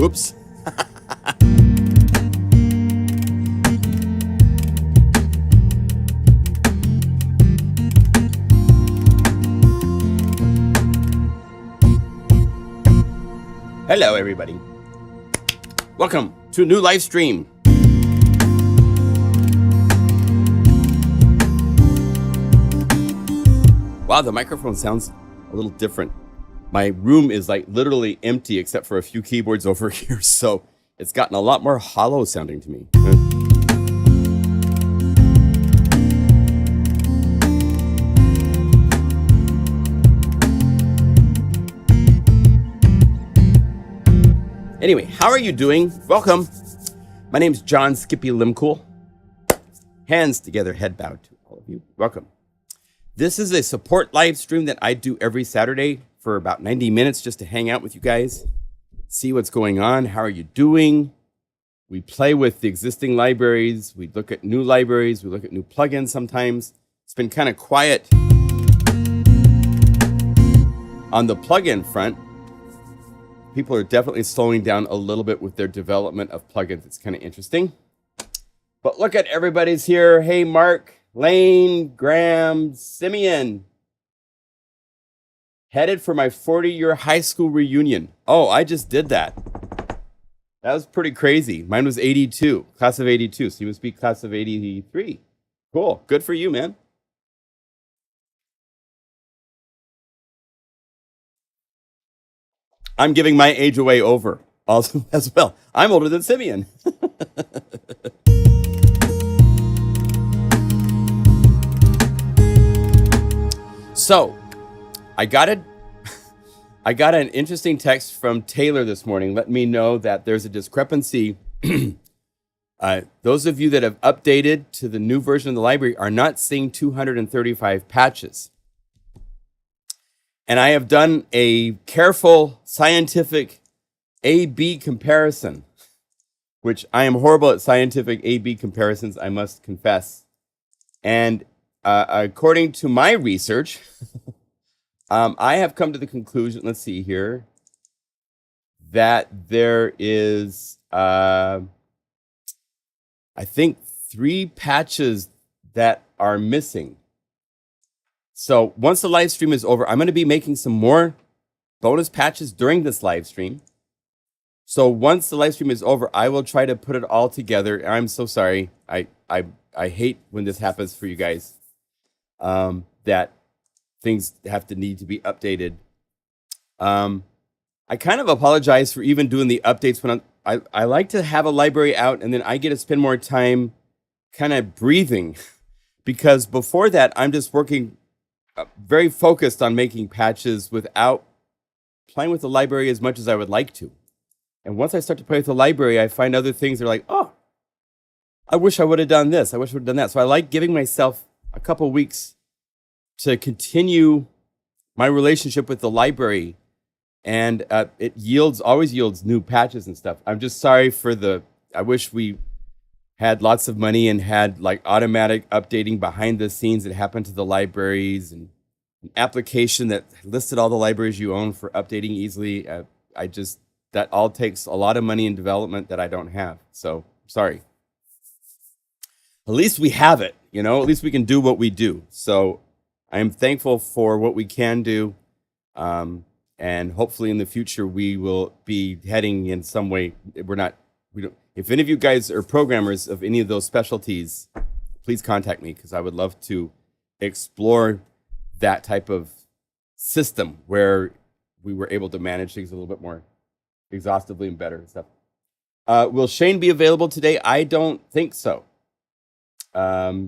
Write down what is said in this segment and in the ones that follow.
Oops. Hello, everybody. Welcome to a new live stream. Wow, the microphone sounds a little different. My room is like literally empty except for a few keyboards over here, so it's gotten a lot more hollow sounding to me. Anyway, how are you doing? Welcome. My name's John Skippy Limcool. Hands together, head bowed to all of you. Welcome. This is a support live stream that I do every Saturday for about 90 minutes just to hang out with you guys, see what's going on, how are you doing. We play with the existing libraries, we look at new libraries, we look at new plugins sometimes. It's been kind of quiet on the plugin front. People are definitely slowing down a little bit with their development of plugins. It's kind of interesting. But look at everybody's here. Hey, Mark, Lane, Graham, Simeon. Headed for my 40-year high school reunion. Oh, I just did that. That was pretty crazy. Mine was 82, class of 82. So you must be class of 83. Cool. Good for you, man. I'm giving my age away over also as well. I'm older than Simeon. So, I got an interesting text from Taylor this morning. Let me know that there's a discrepancy. Those of you that have updated to the new version of the library are not seeing 235 patches. And I have done a careful scientific A-B comparison, which I am horrible at scientific A-B comparisons, I must confess. And according to my research, I have come to the conclusion, let's see here, that there is, I think, 3 patches that are missing. So once the live stream is over, I'm going to be making some more bonus patches during this live stream. So once the live stream is over, I will try to put it all together. I'm so sorry. I hate when this happens for you guys, that things have to need to be updated. I kind of apologize for even doing the updates when I like to have a library out and then I get to spend more time kind of breathing, because before that, I'm just working very focused on making patches without playing with the library as much as I would like to. And once I start to play with the library, I find other things that are like, oh, I wish I would have done this. I wish I would have done that. So I like giving myself a couple weeks to continue my relationship with the library. And it always yields new patches and stuff. I'm just sorry for I wish we had lots of money and had like automatic updating behind the scenes that happened to the libraries, and an application that listed all the libraries you own for updating easily. That all takes a lot of money in development that I don't have. So sorry. At least we have it, at least we can do what we do. So I am thankful for what we can do. And hopefully in the future, we will be heading in some way. If any of you guys are programmers of any of those specialties, please contact me, because I would love to explore that type of system where we were able to manage things a little bit more exhaustively and better and stuff. Will Shane be available today? I don't think so.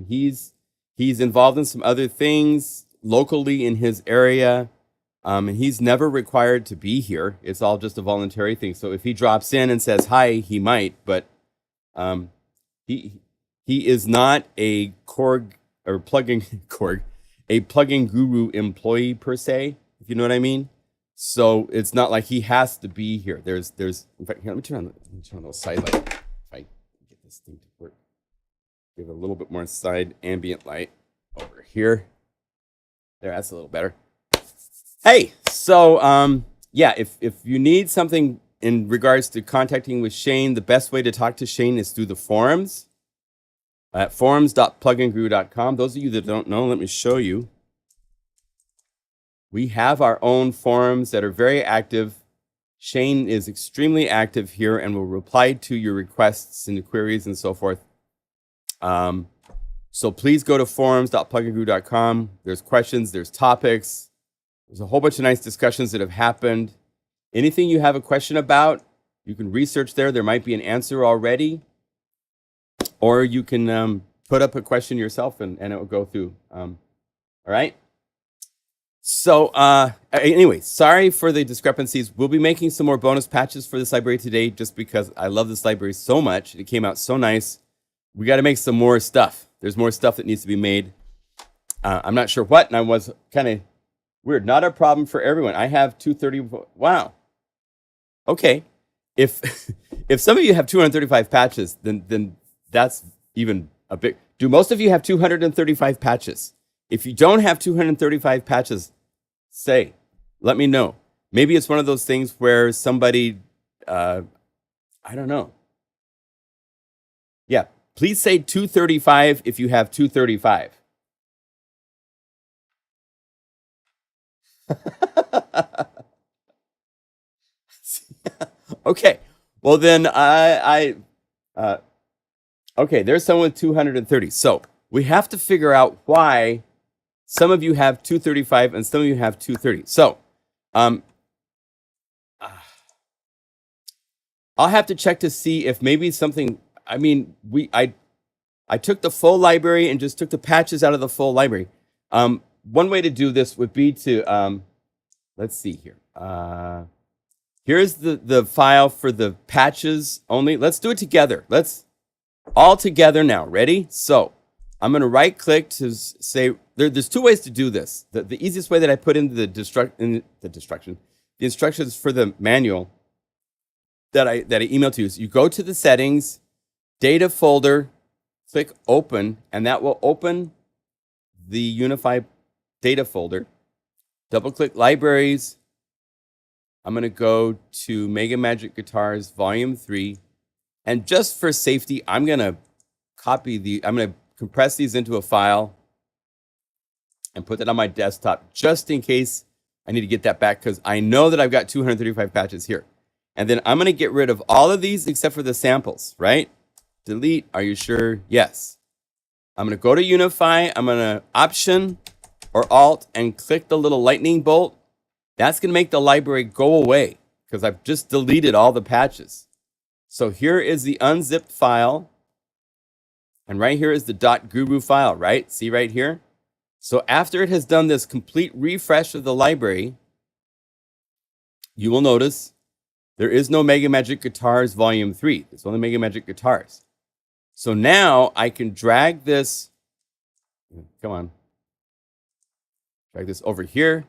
He's involved in some other things locally in his area. And he's never required to be here. It's all just a voluntary thing. So if he drops in and says hi, he might, but he is not a plugin guru employee per se, if you know what I mean. So it's not like he has to be here. There's in fact, here, let me turn on those side light. If I get this thing to work, give it a little bit more side ambient light over here. There, that's a little better. Hey, so yeah, if you need something in regards to contacting with Shane, the best way to talk to Shane is through the forums at forums.pluginguru.com. Those of you that don't know, let me show you. We have our own forums that are very active. Shane is extremely active here and will reply to your requests and queries and so forth. So please go to forums.pluginguru.com. There's questions, there's topics. There's a whole bunch of nice discussions that have happened. Anything you have a question about, you can research there. There might be an answer already. Or you can put up a question yourself and it will go through. All right? So anyway, sorry for the discrepancies. We'll be making some more bonus patches for this library today just because I love this library so much. It came out so nice. We got to make some more stuff. There's more stuff that needs to be made. I'm not sure what, and I was kind of weird. Not a problem for everyone. I have 230. Wow. Okay. If some of you have 235 patches, then that's even a big. Do most of you have 235 patches? If you don't have 235 patches, let me know. Maybe it's one of those things where somebody, I don't know. Yeah, please say 235 if you have 235. Okay, well then okay, there's someone with 230. So we have to figure out why some of you have 235 and some of you have 230. So I'll have to check to see if maybe something, I mean, I took the full library and just took the patches out of the full library. One way to do this would be to, let's see here. Here's the file for the patches only. Let's do it together. Let's all together now. Ready? So I'm going to right click to say, there's two ways to do this. The easiest way that I put into the instructions for the manual that I emailed to you is you go to the settings, data folder, click open, and that will open the Unify data folder. Double click libraries. I'm going to go to MegaMagic Guitars Volume 3. And just for safety, I'm going to I'm going to compress these into a file and put that on my desktop just in case I need to get that back because I know that I've got 235 patches here. And then I'm going to get rid of all of these except for the samples, right? Delete. Are you sure? Yes. I'm going to go to Unify. I'm going to Option or Alt and click the little lightning bolt. That's going to make the library go away because I've just deleted all the patches. So here is the unzipped file. And right here is the .guru file, right? See right here? So after it has done this complete refresh of the library, you will notice there is no MegaMagic Guitars Volume 3. It's only MegaMagic Guitars. So now I can drag this, come on, drag this over here,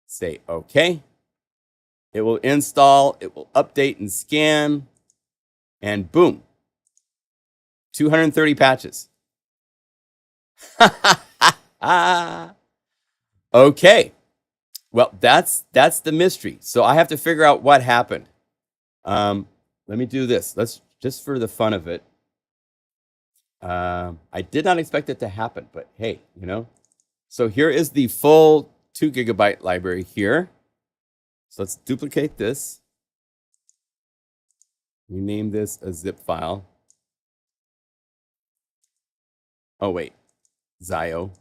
say OK. It will install, it will update and scan, and boom, 230 patches. Okay. Well, that's the mystery. So I have to figure out what happened. Let me do this. Let's just for the fun of it. I did not expect it to happen, but hey, you know. So here is the full 2 GB library here. So let's duplicate this. Rename this a zip file. Oh wait, Zio.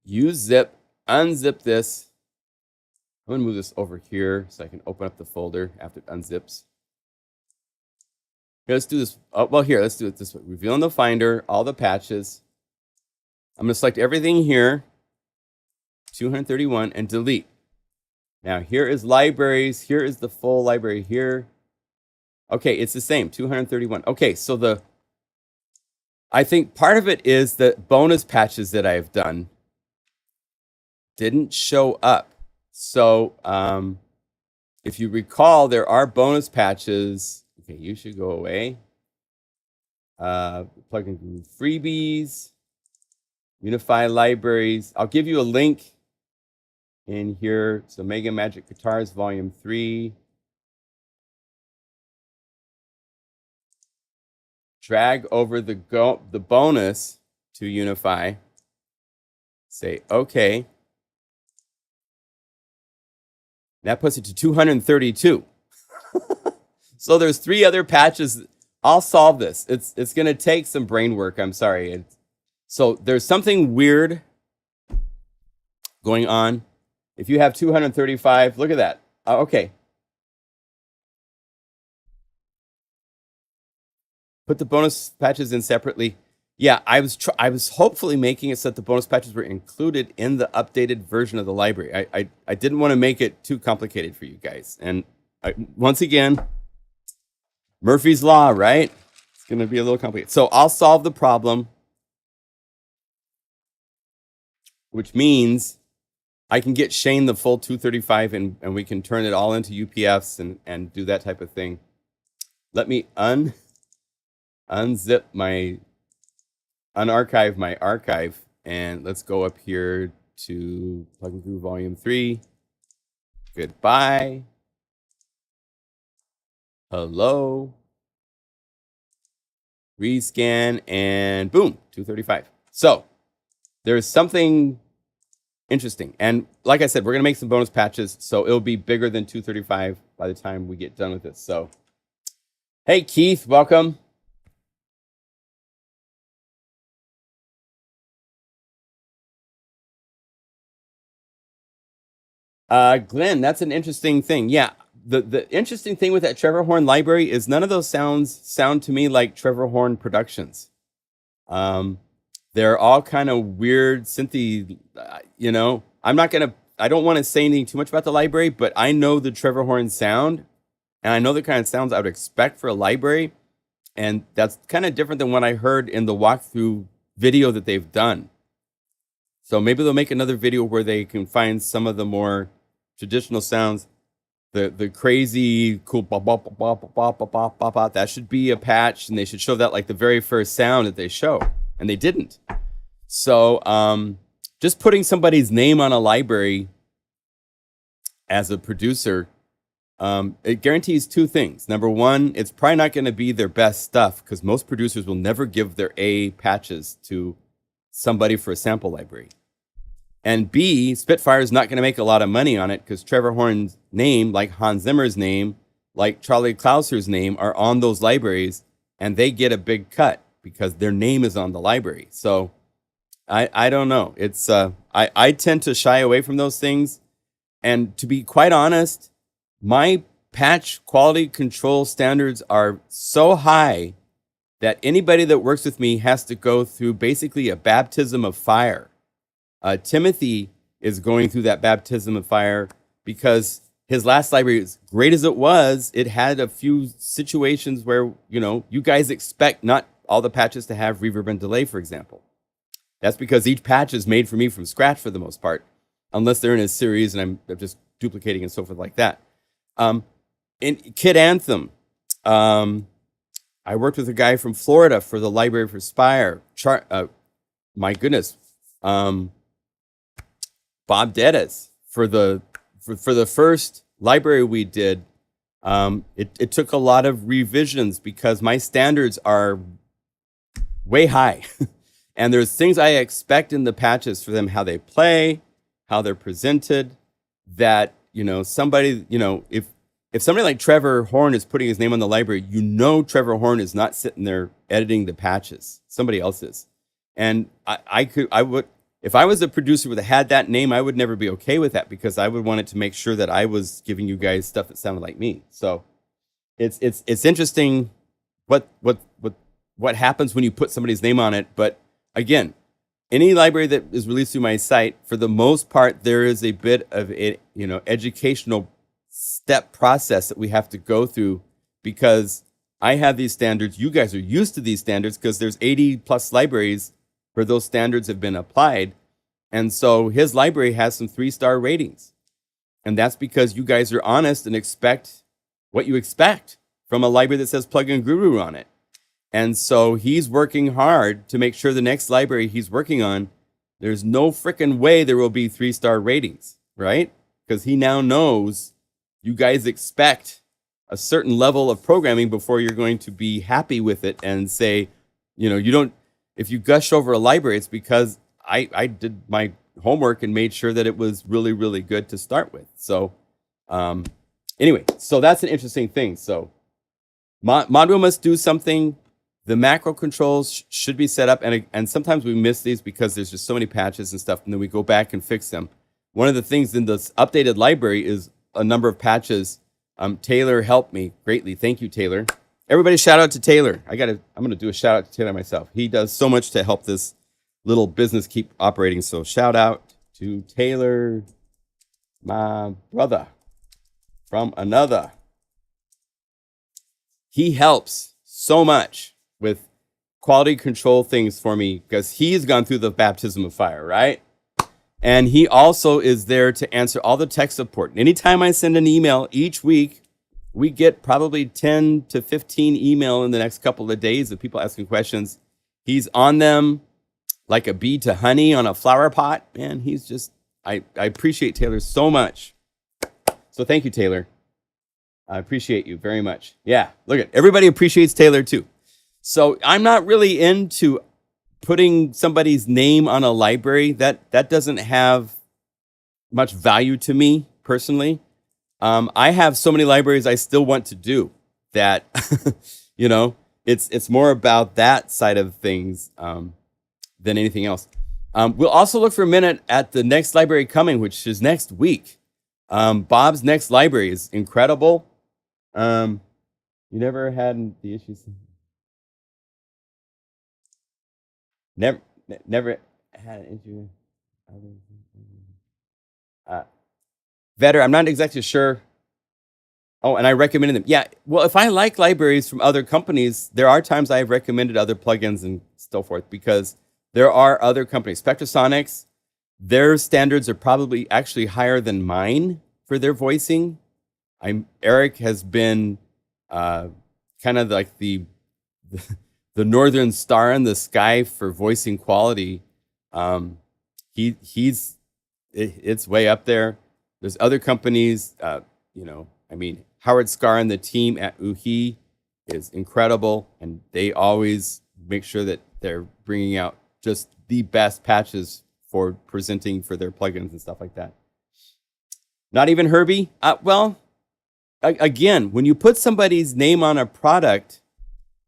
Use zip, unzip this. I'm going to move this over here so I can open up the folder after it unzips. Here, let's do this. Oh, well, here, let's do it this way. Reveal in the Finder, all the patches. I'm going to select everything here, 231, and delete. Now, here is libraries. Here is the full library here. Okay, it's the same, 231. Okay, so I think part of it is the bonus patches that I've done didn't show up. So if you recall, there are bonus patches. Okay, you should go away. Plugin freebies, Unify libraries. I'll give you a link in here. So MegaMagic Guitars Volume 3. Drag over the bonus to Unify. Say OK. That puts it to 232. So there's 3 other patches. I'll solve this. It's going to take some brain work. I'm sorry. So there's something weird going on. If you have 235, look at that. Okay. Put the bonus patches in separately. Yeah, I was hopefully making it so that the bonus patches were included in the updated version of the library. I didn't want to make it too complicated for you guys. And once again, Murphy's Law, right? It's going to be a little complicated. So I'll solve the problem, which means I can get Shane the full 235 and we can turn it all into UPFs and do that type of thing. Let me unarchive my archive, and let's go up here to Plug and Groove Volume 3. Goodbye. Hello. Rescan, and boom, 235. So there's something interesting. And like I said, we're going to make some bonus patches, so it'll be bigger than 235 by the time we get done with this. So, hey, Keith, welcome. Glenn, that's an interesting thing. Yeah, the interesting thing with that Trevor Horn library is none of those sounds sound to me like Trevor Horn Productions. They're all kind of weird, synthy, you know. I don't want to say anything too much about the library, but I know the Trevor Horn sound, and I know the kind of sounds I would expect for a library, and that's kind of different than what I heard in the walkthrough video that they've done. So maybe they'll make another video where they can find some of the more traditional sounds, the crazy cool that should be a patch, and they should show that like the very first sound that they show, and they didn't. So just putting somebody's name on a library as a producer, it guarantees 2 things. Number one, it's probably not going to be their best stuff, because most producers will never give their A patches to somebody for a sample library. And B, Spitfire is not going to make a lot of money on it, because Trevor Horn's name, like Hans Zimmer's name, like Charlie Clouser's name, are on those libraries, and they get a big cut because their name is on the library. So I don't know. It's I tend to shy away from those things. And to be quite honest, my patch quality control standards are so high that anybody that works with me has to go through basically a baptism of fire. Timothy is going through that baptism of fire because his last library, as great as it was, it had a few situations where, you know, you guys expect not all the patches to have reverb and delay, for example. That's because each patch is made for me from scratch for the most part, unless they're in a series and I'm just duplicating and so forth like that. In Kid Anthem, I worked with a guy from Florida for the Library for Spire. My goodness, Bob Deddes for the first library we did. It took a lot of revisions because my standards are way high, and there's things I expect in the patches for them, how they play, how they're presented. That, you know, somebody, you know, if somebody like Trevor Horn is putting his name on the library, you know Trevor Horn is not sitting there editing the patches. Somebody else is. And I would, if I was a producer that had that name, I would never be okay with that, because I would want it to make sure that I was giving you guys stuff that sounded like me. So it's interesting what happens when you put somebody's name on it. But again, any library that is released through my site, for the most part, there is a bit of a, you know, educational step process that we have to go through, because I have these standards. You guys are used to these standards because there's 80 plus libraries where those standards have been applied. And so his library has some 3-star ratings. And that's because you guys are honest and expect what you expect from a library that says Plugin Guru on it. And so he's working hard to make sure the next library he's working on, there's no freaking way there will be 3-star ratings. right? Because he now knows you guys expect a certain level of programming before you're going to be happy with it and say, you know, you don't, if you gush over a library, it's because I did my homework and made sure that it was really, really good to start with. So anyway, so that's an interesting thing. So module must do something. The macro controls should be set up. And sometimes we miss these because there's just so many patches and stuff. And then we go back and fix them. One of the things in this updated library is a number of patches. Taylor helped me greatly. Thank you, Taylor. Everybody shout out to Taylor. I'm going to do a shout out to Taylor myself. He does so much to help this little business keep operating. So shout out to Taylor, my brother from another. He helps so much with quality control things for me because he's gone through the baptism of fire, right? And he also is there to answer all the tech support. Anytime I send an email each week, we get probably 10 to 15 email in the next couple of days of people asking questions. He's on them like a bee to honey on a flower pot. Man, he's just, I appreciate Taylor so much. So thank you, Taylor. I appreciate you very much. Yeah, look at everybody appreciates Taylor too. So I'm not really into putting somebody's name on a library. That doesn't have much value to me personally. I have so many libraries I still want to do that, you know, it's more about that side of things than anything else. We'll also look for a minute at the next library coming, which is next week. Bob's next library is incredible. You never had the issues. Never had an issue. Vetter, I'm not exactly sure. Oh, and I recommended them. Yeah, well, if I like libraries from other companies, there are times I've recommended other plugins and so forth because there are other companies. Spectrasonics, their standards are probably actually higher than mine for their voicing. Eric has been kind of like the northern star in the sky for voicing quality. It's way up there. There's other companies, you know, I mean, Howard Scar and the team at Uhi is incredible, and they always make sure that they're bringing out just the best patches for presenting for their plugins and stuff like that. Not even Herbie? Well, again, when you put somebody's name on a product,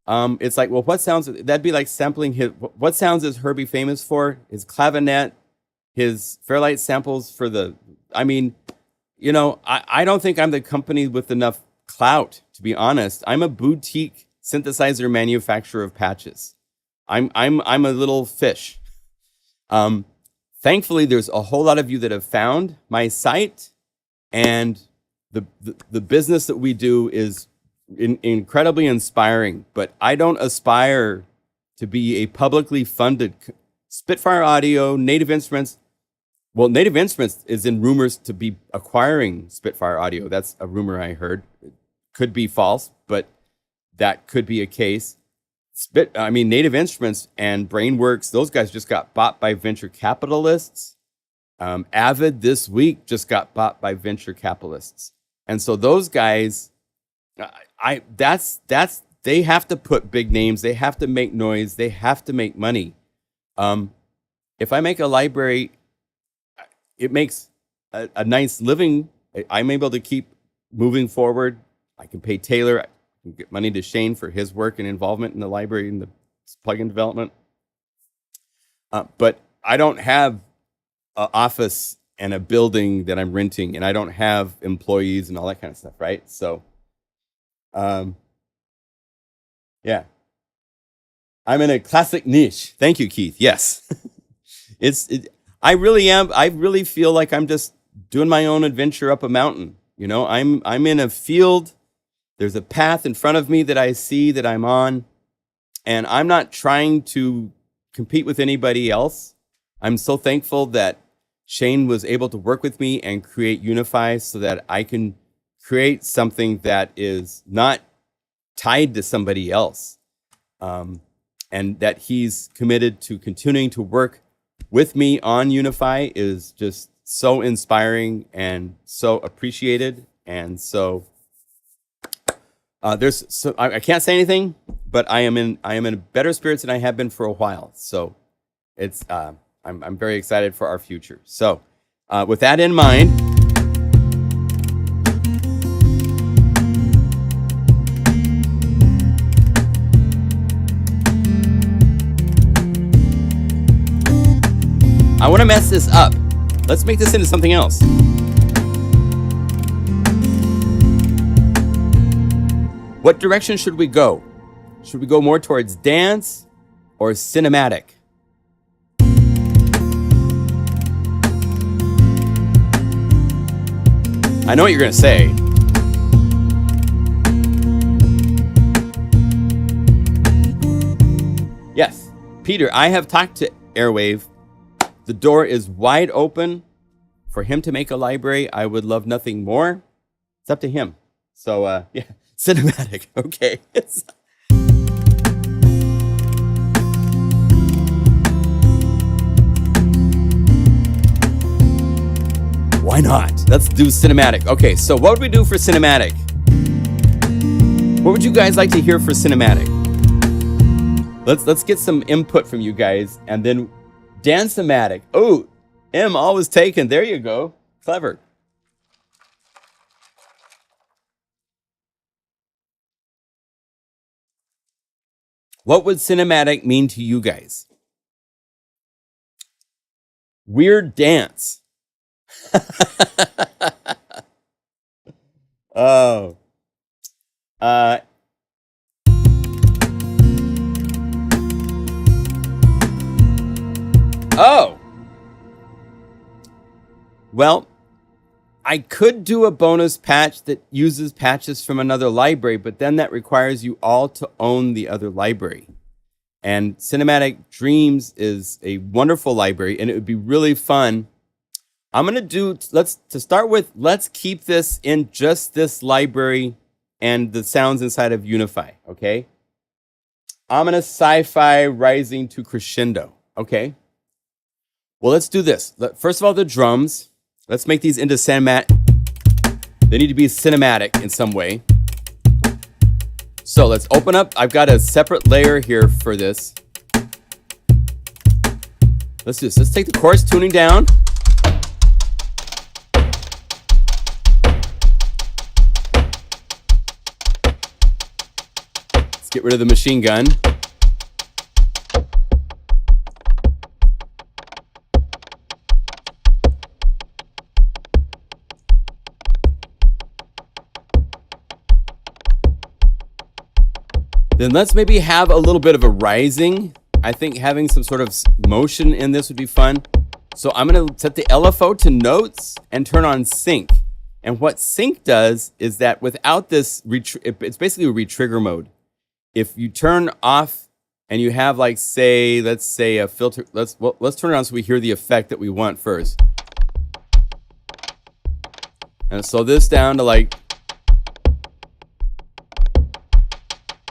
it's like, well, what sounds, that'd be like sampling what sounds is Herbie famous for? His clavinet, his Fairlight samples for I mean, you know, I don't think I'm the company with enough clout, to be honest. I'm a boutique synthesizer manufacturer of patches. I'm a little fish. Thankfully, there's a whole lot of you that have found my site, and the business that we do is incredibly inspiring, but I don't aspire to be a publicly funded Spitfire Audio, Native Instruments. Well, Native Instruments is in rumors to be acquiring Spitfire Audio. That's a rumor I heard. It could be false, but that could be a case. Native Instruments and Brainworks, those guys just got bought by venture capitalists. Avid this week just got bought by venture capitalists. And so those guys, they have to put big names. They have to make noise. They have to make money. If I make a library, it makes a nice living. I'm able to keep moving forward. I can pay Taylor. I can get money to Shane for his work and involvement in the library and the plugin development. But I don't have an office and a building that I'm renting, and I don't have employees and all that kind of stuff, right? So, yeah. I'm in a classic niche. Thank you, Keith. Yes. I really am. I really feel like I'm just doing my own adventure up a mountain. You know, I'm in a field. There's a path in front of me that I see that I'm on, and I'm not trying to compete with anybody else. I'm so thankful that Shane was able to work with me and create Unify so that I can create something that is not tied to somebody else, and that he's committed to continuing to work with me on Unify is just so inspiring and so appreciated. And so I can't say anything, but I am in better spirits than I have been for a while. So it's I'm very excited for our future. So with that in mind, I want to mess this up. Let's make this into something else. What direction should we go? Should we go more towards dance or cinematic? I know what you're going to say. Yes, Peter, I have talked to Airwave. The door is wide open for him to make a library. I would love nothing more. It's up to him. So, yeah, cinematic. Okay. Why not? Let's do cinematic. Okay, so what would we do for cinematic? What would you guys like to hear for cinematic? Let's get some input from you guys, and then Dance-o-matic. Oh, M always taken. There you go. Clever. What would cinematic mean to you guys? Weird dance. Oh. Oh. Well, I could do a bonus patch that uses patches from another library, but then that requires you all to own the other library. And Cinematic Dreams is a wonderful library, and it would be really fun. I'm going to do, let's keep this in just this library and the sounds inside of Unify, okay? I'm going to sci-fi rising to crescendo, okay? Well, let's do this. First of all, the drums. Let's make these into cinematic. They need to be cinematic in some way. So let's open up. I've got a separate layer here for this. Let's do this. Let's take the chorus tuning down. Let's get rid of the machine gun. Then let's maybe have a little bit of a rising. I think having some sort of motion in this would be fun. So I'm going to set the LFO to notes and turn on sync. And what sync does is that without this, it's basically a retrigger mode. If you turn off and you have like, say, let's say a filter, let's turn it on so we hear the effect that we want first. And slow this down to like,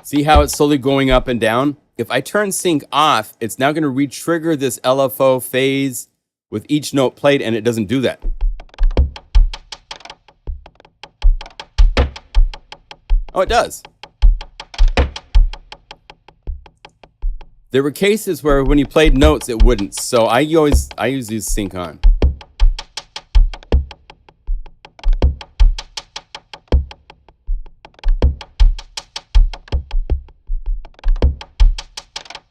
see how it's slowly going up and down? If I turn sync off, it's now going to re-trigger this LFO phase with each note played, and it doesn't do that. Oh, it does. There were cases where when you played notes, it wouldn't. So I usually use sync on.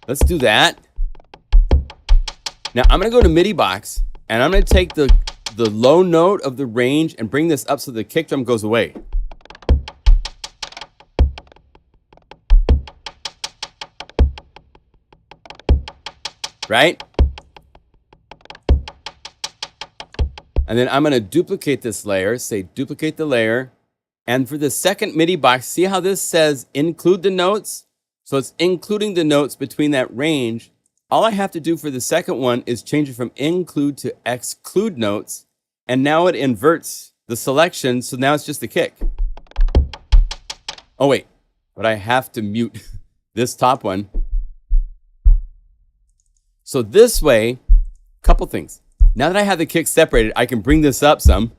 Let's do that. Now I'm going to go to MIDI box, and I'm going to take the low note of the range and bring this up so the kick drum goes away. Right? And then I'm going to duplicate this layer, say duplicate the layer. And for the second MIDI box, see how this says include the notes? So it's including the notes between that range. All I have to do for the second one is change it from include to exclude notes. And now it inverts the selection. So now it's just the kick. Oh, wait. But I have to mute this top one. So this way, couple things. Now that I have the kick separated, I can bring this up some.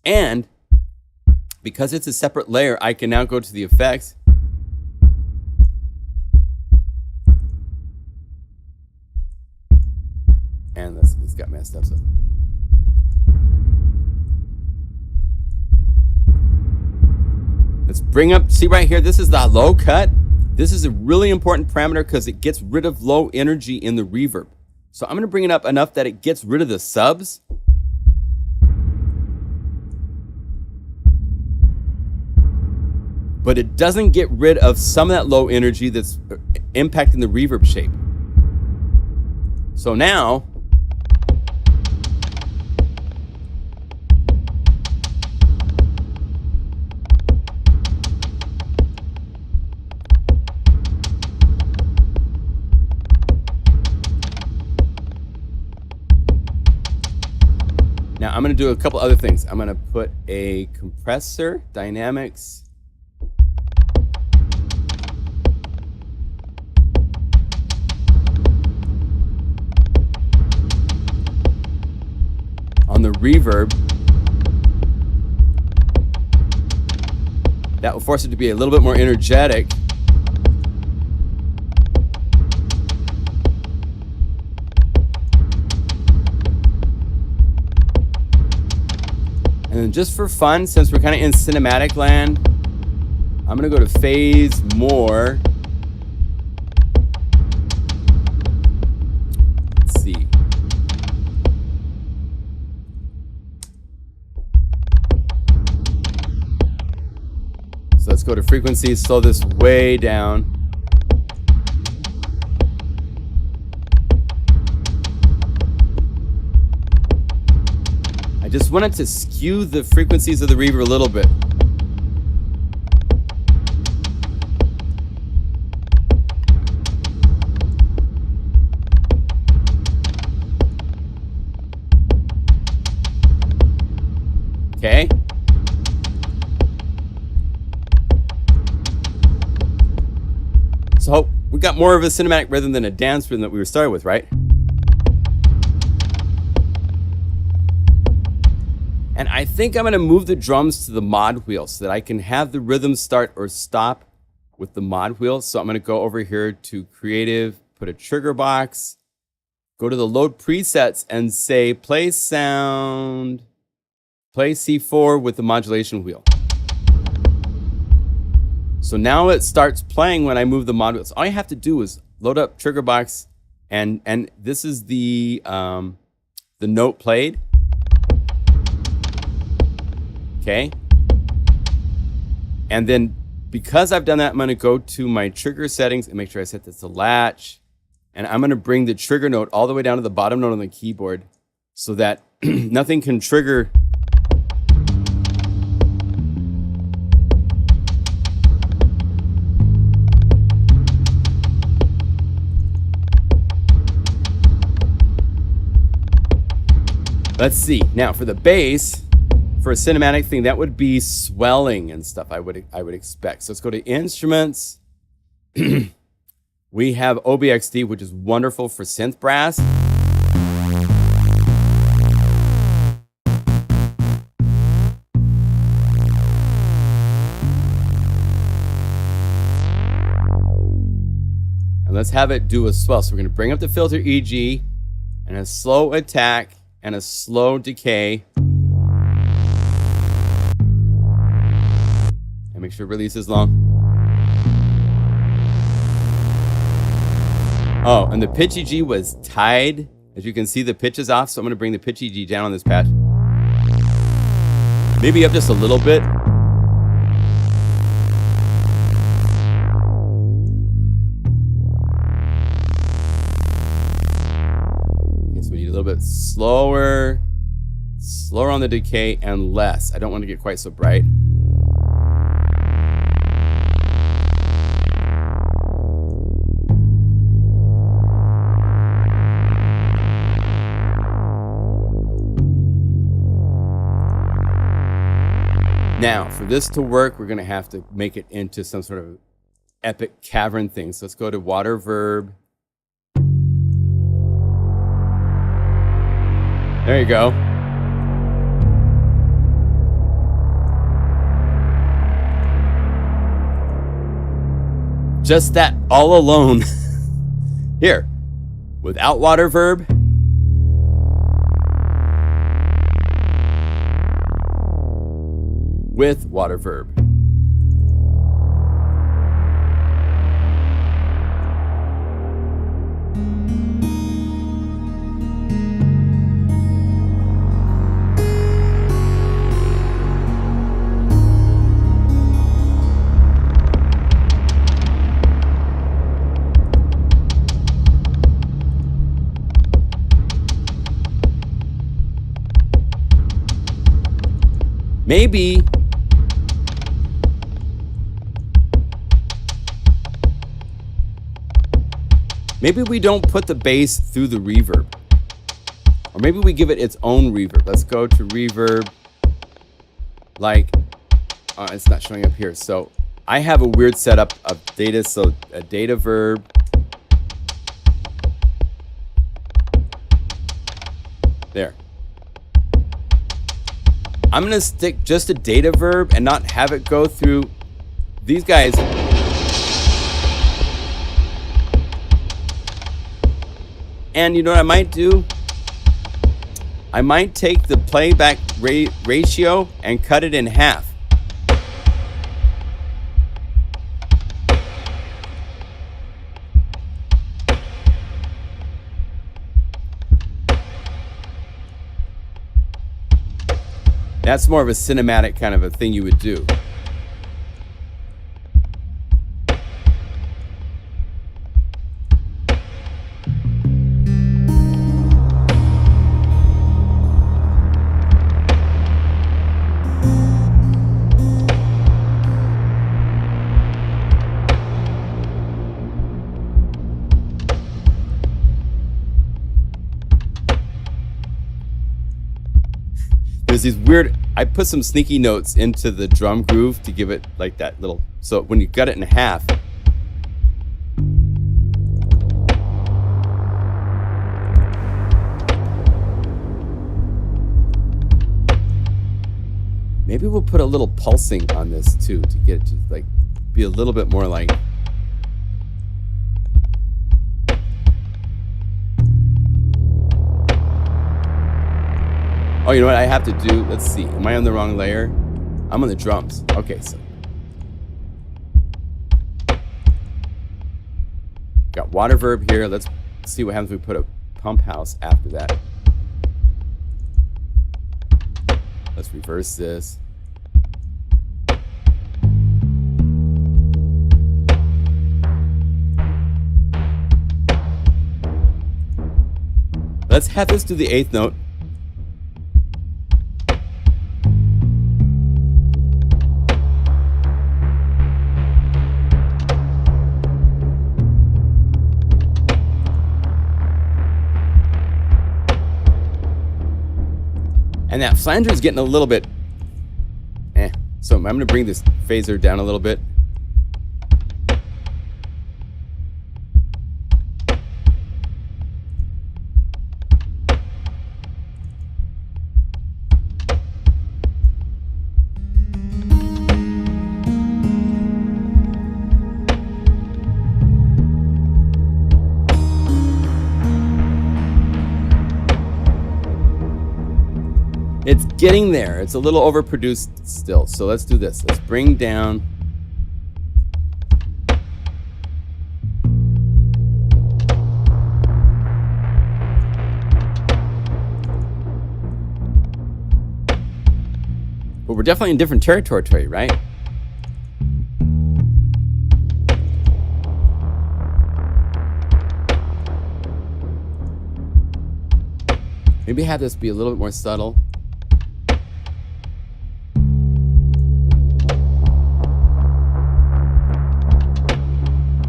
And because it's a separate layer, I can now go to the effects. And this got messed up. So. Let's bring up, see right here, this is the low cut. This is a really important parameter because it gets rid of low energy in the reverb. So I'm going to bring it up enough that it gets rid of the subs. But it doesn't get rid of some of that low energy that's impacting the reverb shape. So now, I'm going to do a couple other things. I'm going to put a compressor, dynamics. On the reverb. That will force it to be a little bit more energetic. And then just for fun, since we're kind of in cinematic land, I'm going to go to phase more. Let's see. So let's go to frequency, slow this way down. I just wanted to skew the frequencies of the reverb a little bit. Okay. So we got more of a cinematic rhythm than a dance rhythm that we were started with, right? And I think I'm going to move the drums to the mod wheel so that I can have the rhythm start or stop with the mod wheel. So I'm going to go over here to creative, put a trigger box, go to the load presets and say play sound, play C4 with the modulation wheel. So now it starts playing when I move the mod wheel. So all you have to do is load up trigger box and this is the note played. Okay. And then because I've done that, I'm going to go to my trigger settings and make sure I set this to latch. And I'm going to bring the trigger note all the way down to the bottom note on the keyboard so that nothing can trigger. Let's see. Now for the bass, for a cinematic thing, that would be swelling and stuff I would expect. So let's go to instruments. We have OBXD, which is wonderful for synth brass. And let's have it do a swell. So we're going to bring up the filter EG and a slow attack and a slow decay. Make sure it releases long. Oh, and the pitch EG was tied. As you can see, the pitch is off, so I'm going to bring the pitch EG down on this patch. Maybe up just a little bit. Okay, so we need a little bit slower on the decay, and less. I don't want to get quite so bright. Now, for this to work, we're going to have to make it into some sort of epic cavern thing. So let's go to water verb. There you go. Just that all alone. Here, without water verb. With water verb. Maybe we don't put the bass through the reverb. Or maybe we give it its own reverb. Let's go to reverb. Like, it's not showing up here. So I have a weird setup of data. So a data verb. There. I'm going to stick just a data verb and not have it go through these guys. And you know what I might do? I might take the playback ratio and cut it in half. That's more of a cinematic kind of a thing you would do. There's these weird, I put some sneaky notes into the drum groove to give it like that little, so when you cut it in half. Maybe we'll put a little pulsing on this too to get it to like be a little bit more like. Oh, you know what I have to do? Let's see. Am I on the wrong layer? I'm on the drums. Okay, so. Got water verb here. Let's see what happens if we put a pump house after that. Let's reverse this. Let's have this do the 8th note. And that flanger is getting a little bit so I'm going to bring this phaser down a little bit. It's getting there. It's a little overproduced still. So let's do this. Let's bring down. But we're definitely in different territory, right? Maybe have this be a little bit more subtle.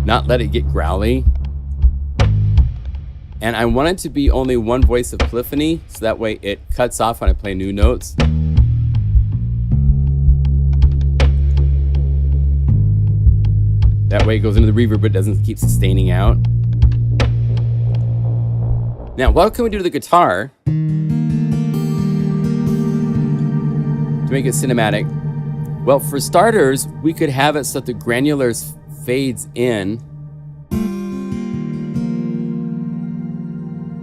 Not let it get growly. And I want it to be only one voice of polyphony, so that way it cuts off when I play new notes. That way it goes into the reverb, but doesn't keep sustaining out. Now, what can we do to the guitar to make it cinematic? Well, for starters, we could have it so that the granular fades in.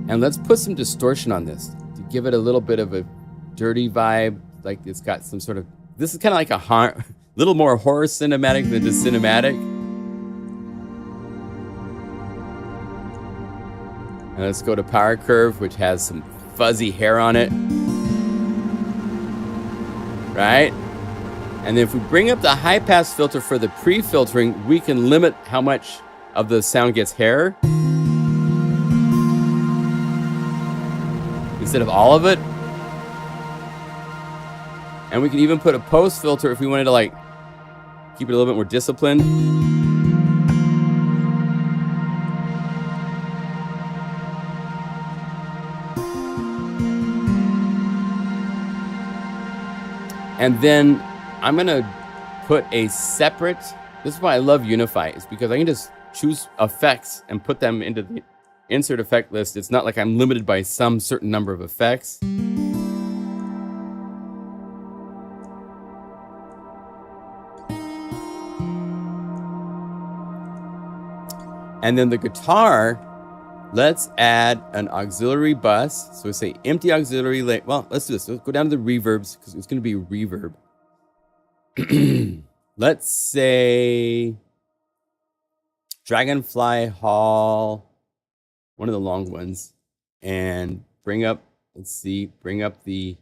And let's put some distortion on this to give it a little bit of a dirty vibe, like it's got some sort of, this is kind of like a little more horror cinematic than just cinematic. And let's go to Power Curve, which has some fuzzy hair on it. Right? And then if we bring up the high pass filter for the pre-filtering, we can limit how much of the sound gets hair instead of all of it. And we can even put a post filter if we wanted to like keep it a little bit more disciplined. And then I'm gonna put a separate, this is why I love Unify, is because I can just choose effects and put them into the insert effect list. It's not like I'm limited by some certain number of effects. And then the guitar, let's add an auxiliary bus. So we say empty auxiliary. Well, let's do this. Let's go down to the reverbs because it's going to be a reverb. Let's say Dragonfly Hall, one of the long ones, and bring up, let's see, bring up the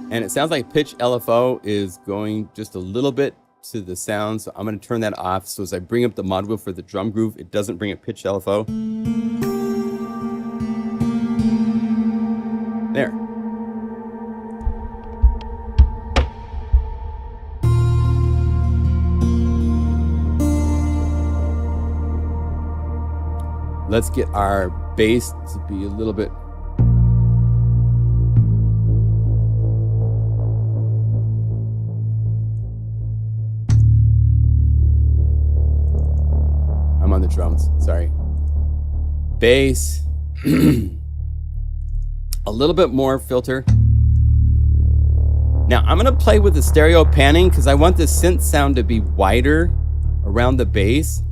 and it sounds like pitch LFO is going just a little bit to the sound, so I'm going to turn that off. So as I bring up the mod wheel for the drum groove, it doesn't bring up pitch LFO. There. Let's get our bass to be a little bit. I'm on the drums, sorry. Bass. A little bit more filter. Now I'm gonna play with the stereo panning because I want the synth sound to be wider around the bass.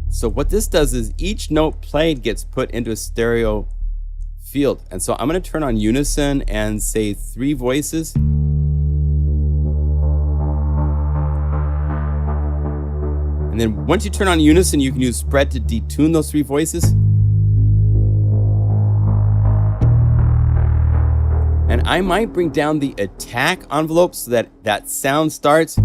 So what this does is each note played gets put into a stereo field. And so I'm gonna turn on unison and say 3 voices. And then once you turn on unison, you can use spread to detune those 3 voices. And I might bring down the attack envelope so that that sound starts.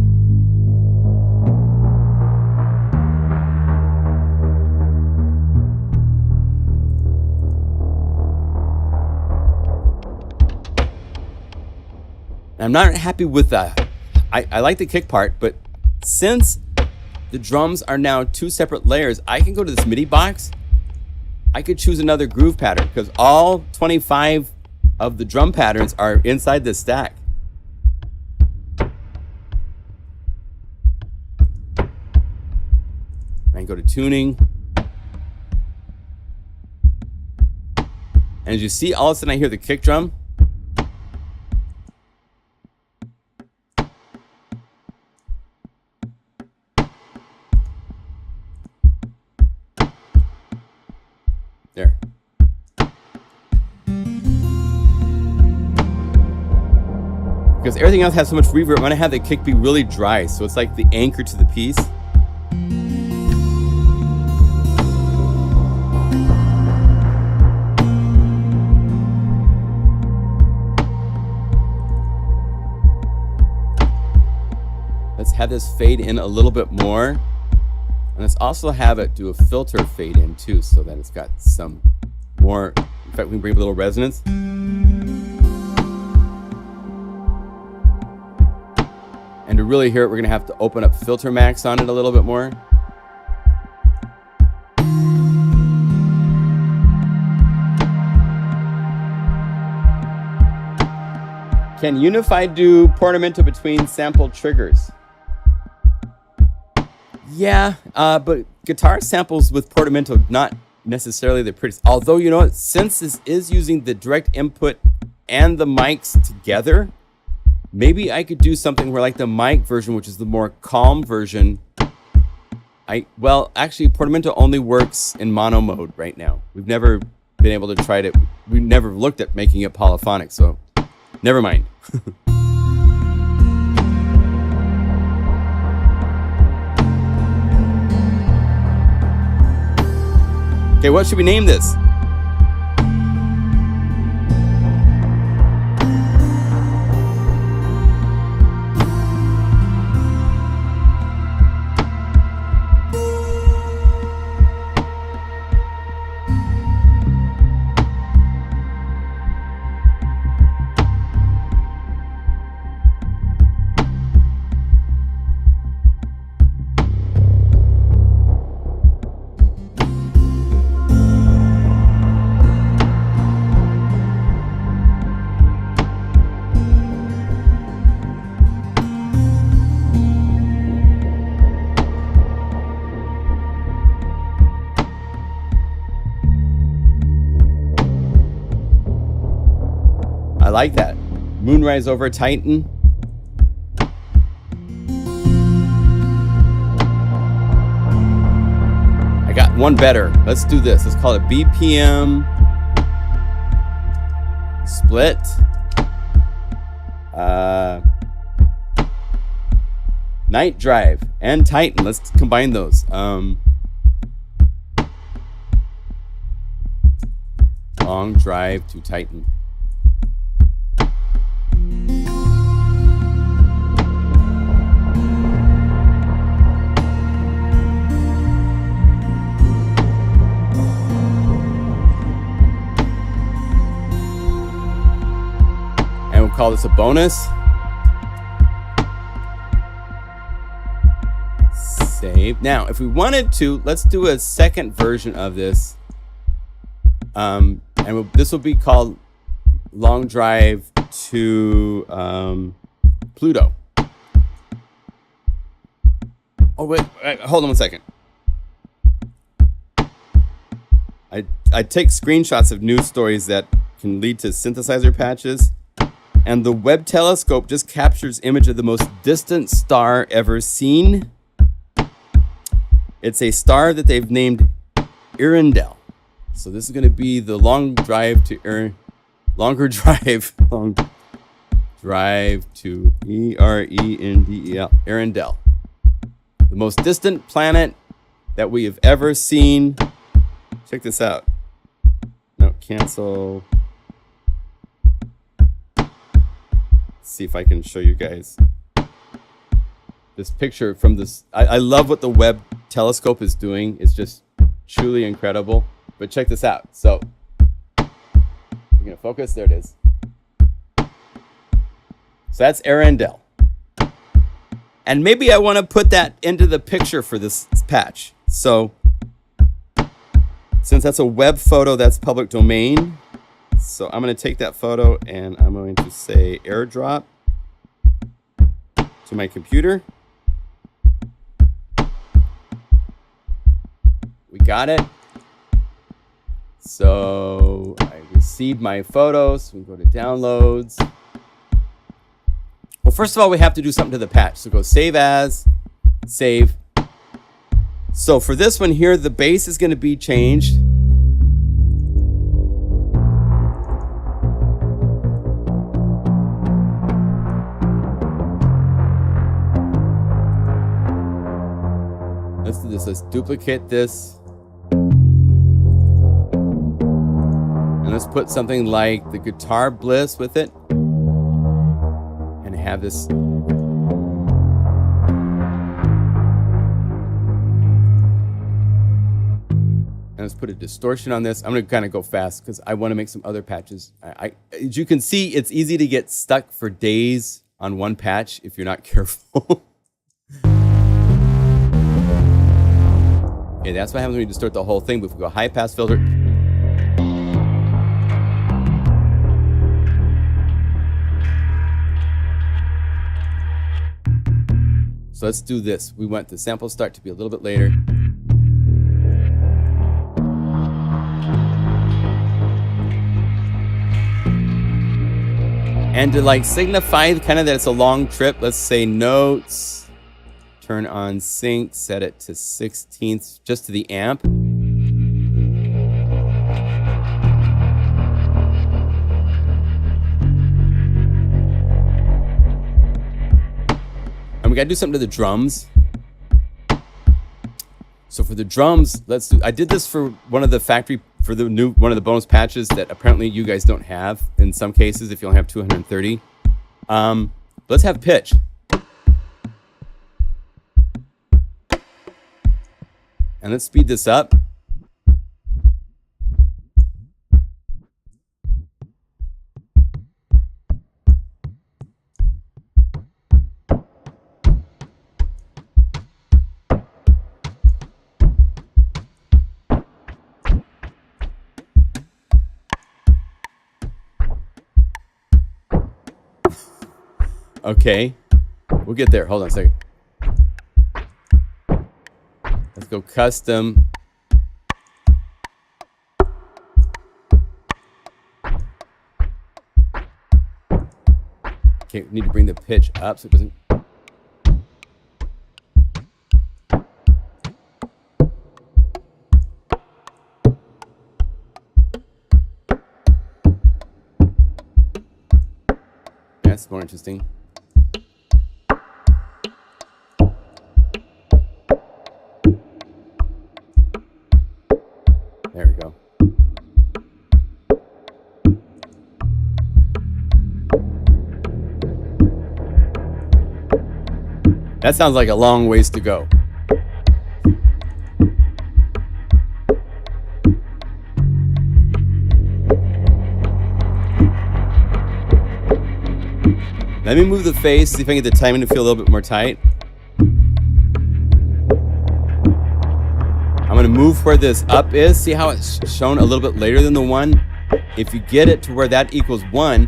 I'm not happy with that. I like the kick part, but since the drums are now 2 separate layers, I can go to this MIDI box. I could choose another groove pattern because all 25 of the drum patterns are inside this stack. I can go to tuning. And as you see, all of a sudden I hear the kick drum. There. Because everything else has so much reverb, I'm gonna have the kick be really dry, so it's like the anchor to the piece. Let's have this fade in a little bit more. And let's also have it do a filter fade in too, so that it's got some more, in fact, we can bring up a little resonance. And to really hear it, we're gonna have to open up Filter Max on it a little bit more. Can Unify do portamento between sample triggers? Yeah, but guitar samples with portamento, not necessarily the prettiest. Although, you know what, since this is using the direct input and the mics together, maybe I could do something where, like the mic version, which is the more calm version, well, actually, portamento only works in mono mode right now. We've never been able to try it. We've never looked at making it polyphonic, so never mind. Okay, what should we name this? I like that. Moonrise over Titan. I got one better. Let's do this. Let's call it BPM split. Night Drive and Titan. Let's combine those. Long Drive to Titan. And we'll call this a bonus. Save. Now, if we wanted to, let's do a second version of this. This will be called Long Drive to Pluto. Oh, wait, hold on one second. I take screenshots of news stories that can lead to synthesizer patches, and the Webb telescope just captures image of the most distant star ever seen. It's a star that they've named Earendel. So this is going to be the long drive to longer drive, long drive to Erendel, Earendel, the most distant planet that we have ever seen. Check this out. No, cancel. Let's see if I can show you guys this picture from this. I love what the Webb telescope is doing. It's just truly incredible. But check this out. So we're going to focus. There it is. So that's Earendel. And maybe I want to put that into the picture for this patch. So since that's a web photo, that's public domain. So I'm going to take that photo and I'm going to say airdrop to my computer. We got it. So I received my photos. We go to downloads. Well, first of all, we have to do something to the patch. So go save as, save. So for this one here, the bass is going to be changed. Let's do this. Let's duplicate this. And let's put something like the guitar BLISS with it. And have this. And let's put a distortion on this. I'm going to kind of go fast because I want to make some other patches. As you can see, it's easy to get stuck for days on one patch if you're not careful. Okay, that's what happens when you distort the whole thing. But if we go high pass filter. So let's do this. We want the sample start to be a little bit later. And to like signify kind of that it's a long trip, let's say notes, turn on sync, set it to 16ths, just to the amp. And we gotta do something to the drums. So for the drums, let's do, I did this for one of the factory, for the new, one of the bonus patches that apparently you guys don't have in some cases if you only have 230. Let's have pitch. And let's speed this up. Okay, we'll get there. Hold on a second. Let's go custom. Okay, we need to bring the pitch up so it doesn't. That's more interesting. There we go. That sounds like a long ways to go. Let me move the face, see if I can get the timing to feel a little bit more tight. I'm gonna move where this up is. See how it's shown a little bit later than the 1? If you get it to where that equals 1,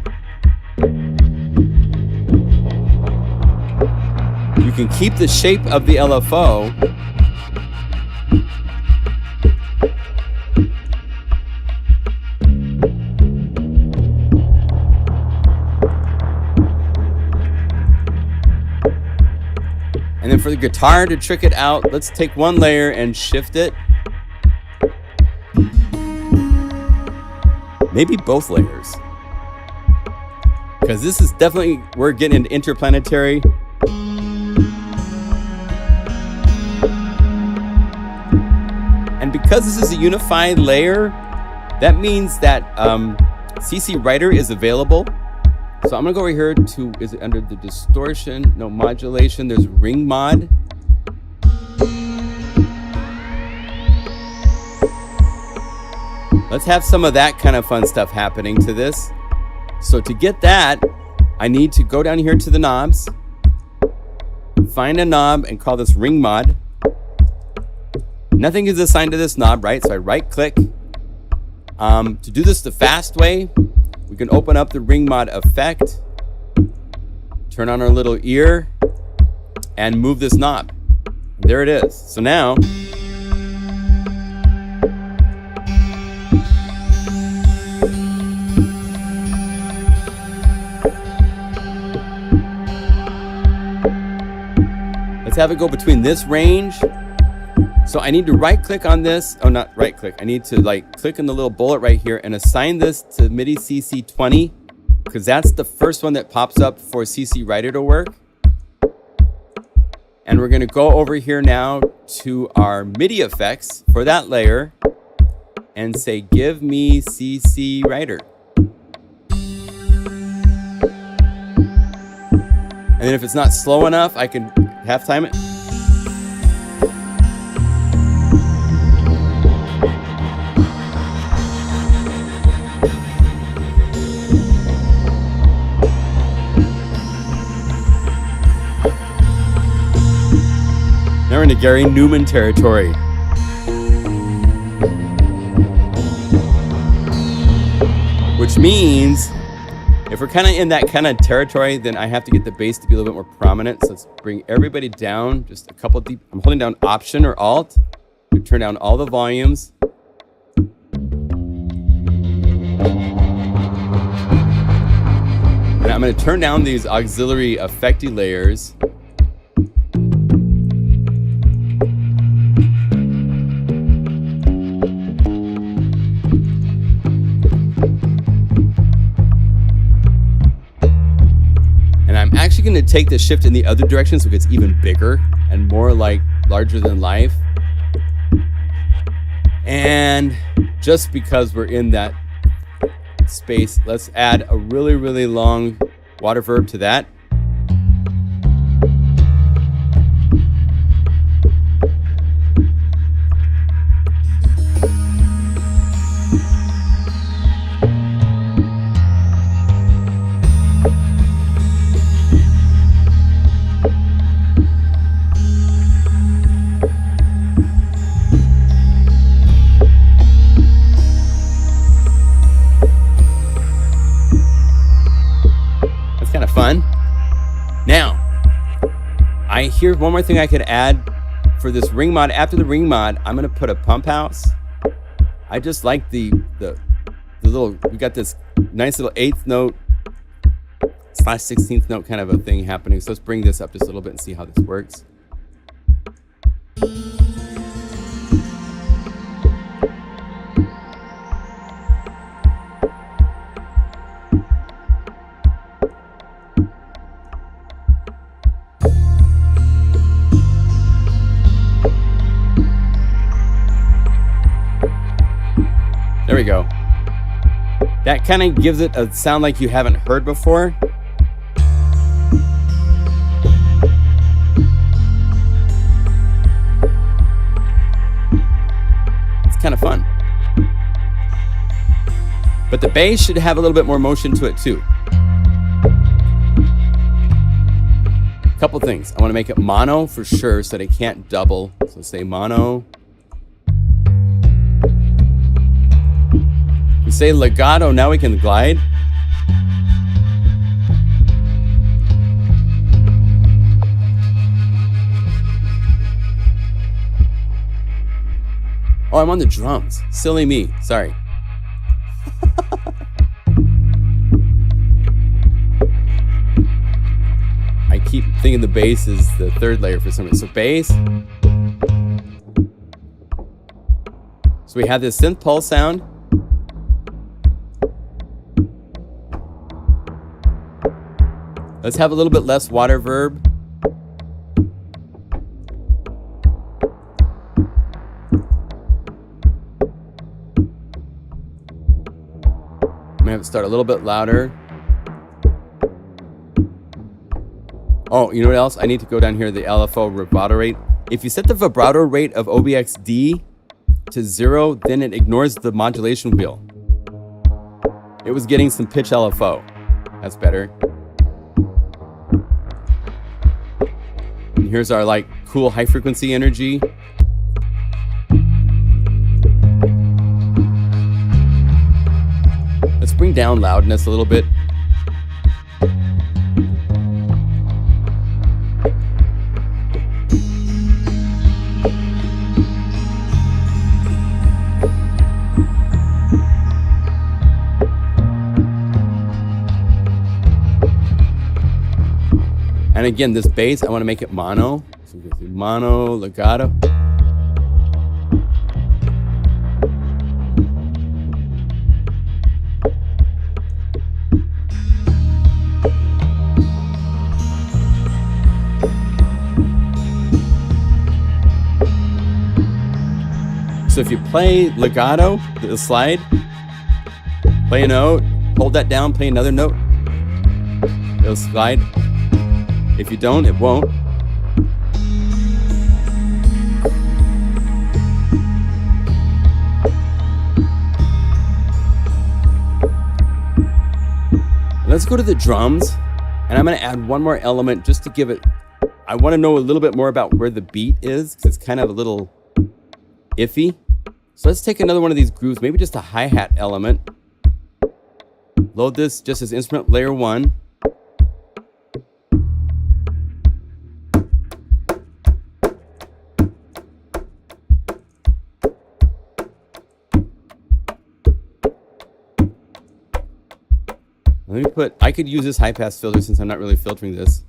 you can keep the shape of the LFO. And then for the guitar to trick it out, let's take one layer and shift it. Maybe both layers. Because this is definitely, we're getting into interplanetary. And because this is a unified layer, that means that CC Writer is available. So I'm gonna go over here to, is it under the distortion? No, modulation, there's ring mod. Let's have some of that kind of fun stuff happening to this. So to get that, I need to go down here to the knobs, find a knob and call this ring mod. Nothing is assigned to this knob, right? So I right click. To do this the fast way, we can open up the ring mod effect, turn on our little ear, and move this knob. And there it is. So now, let's have it go between this range. So I need to right click on this. Oh, not right click. I need to like click on the little bullet right here and assign this to MIDI CC 20, because that's the first one that pops up for CC Writer to work. And we're going to go over here now to our MIDI effects for that layer and say, give me CC Writer. And then if it's not slow enough, I can half time it. Now we're into Gary Newman territory. Which means If we're kind of in that kind of territory, then I have to get the bass to be a little bit more prominent. So let's bring everybody down just a couple deep. I'm holding down Option or Alt to turn down all the volumes. And I'm going to turn down these auxiliary effecty layers. Going to take the shift in the other direction so it gets even bigger and more like larger than life. And just because we're in that space, let's add a really, really long water verb to that. Fun. Now, here's one more thing I could add for this ring mod. After the ring mod, I'm going to put a pump house. I just like the little, we got this nice little 8th note / 16th note kind of a thing happening. So let's bring this up just a little bit and see how this works. There we go. That kind of gives it a sound like you haven't heard before. It's kind of fun. But the bass should have a little bit more motion to it too. Couple things. I want to make it mono for sure so that it can't double. So say mono. We say legato, now we can glide. Oh, I'm on the drums. Silly me. Sorry. I keep thinking the bass is the 3rd layer for some reason. So bass. So we have this synth pulse sound. Let's have a little bit less water verb. I'm gonna have to start a little bit louder. Oh, you know what else? I need to go down here to the LFO vibrato rate. If you set the vibrato rate of OBXD to 0, then it ignores the modulation wheel. It was getting some pitch LFO. That's better. And here's our like cool high frequency energy. Let's bring down loudness a little bit. And again, this bass, I want to make it mono. So we can do mono, legato. So if you play legato, the slide, play a note, hold that down, play another note, it'll slide. If you don't, it won't. Let's go to the drums, and I'm going to add one more element just to give it, I want to know a little bit more about where the beat is, because it's kind of a little iffy. So let's take another one of these grooves, maybe just a hi-hat element. load this just as instrument layer 1. Let me put, I could use this high pass filter since I'm not really filtering this.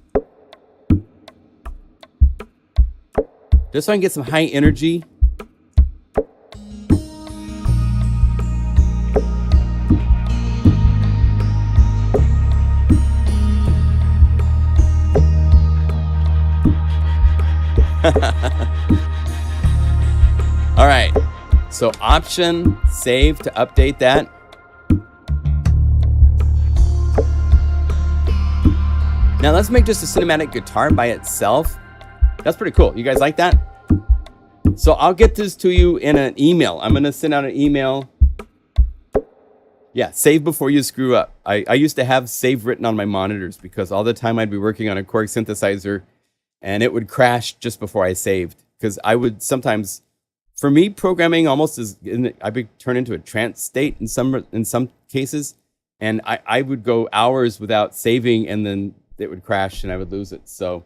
Just so I can get some high energy. All right, so option save to update that. Now let's make just a cinematic guitar by itself. That's pretty cool. You guys like that? So I'll get this to you in an email. I'm gonna send out an email. Yeah, save before you screw up. I used to have save written on my monitors because all the time I'd be working on a Korg synthesizer and it would crash just before I saved. Because I would sometimes, for me, programming almost is, I'd be turned into a trance state in some cases. And I would go hours without saving and then it would crash and I would lose it. So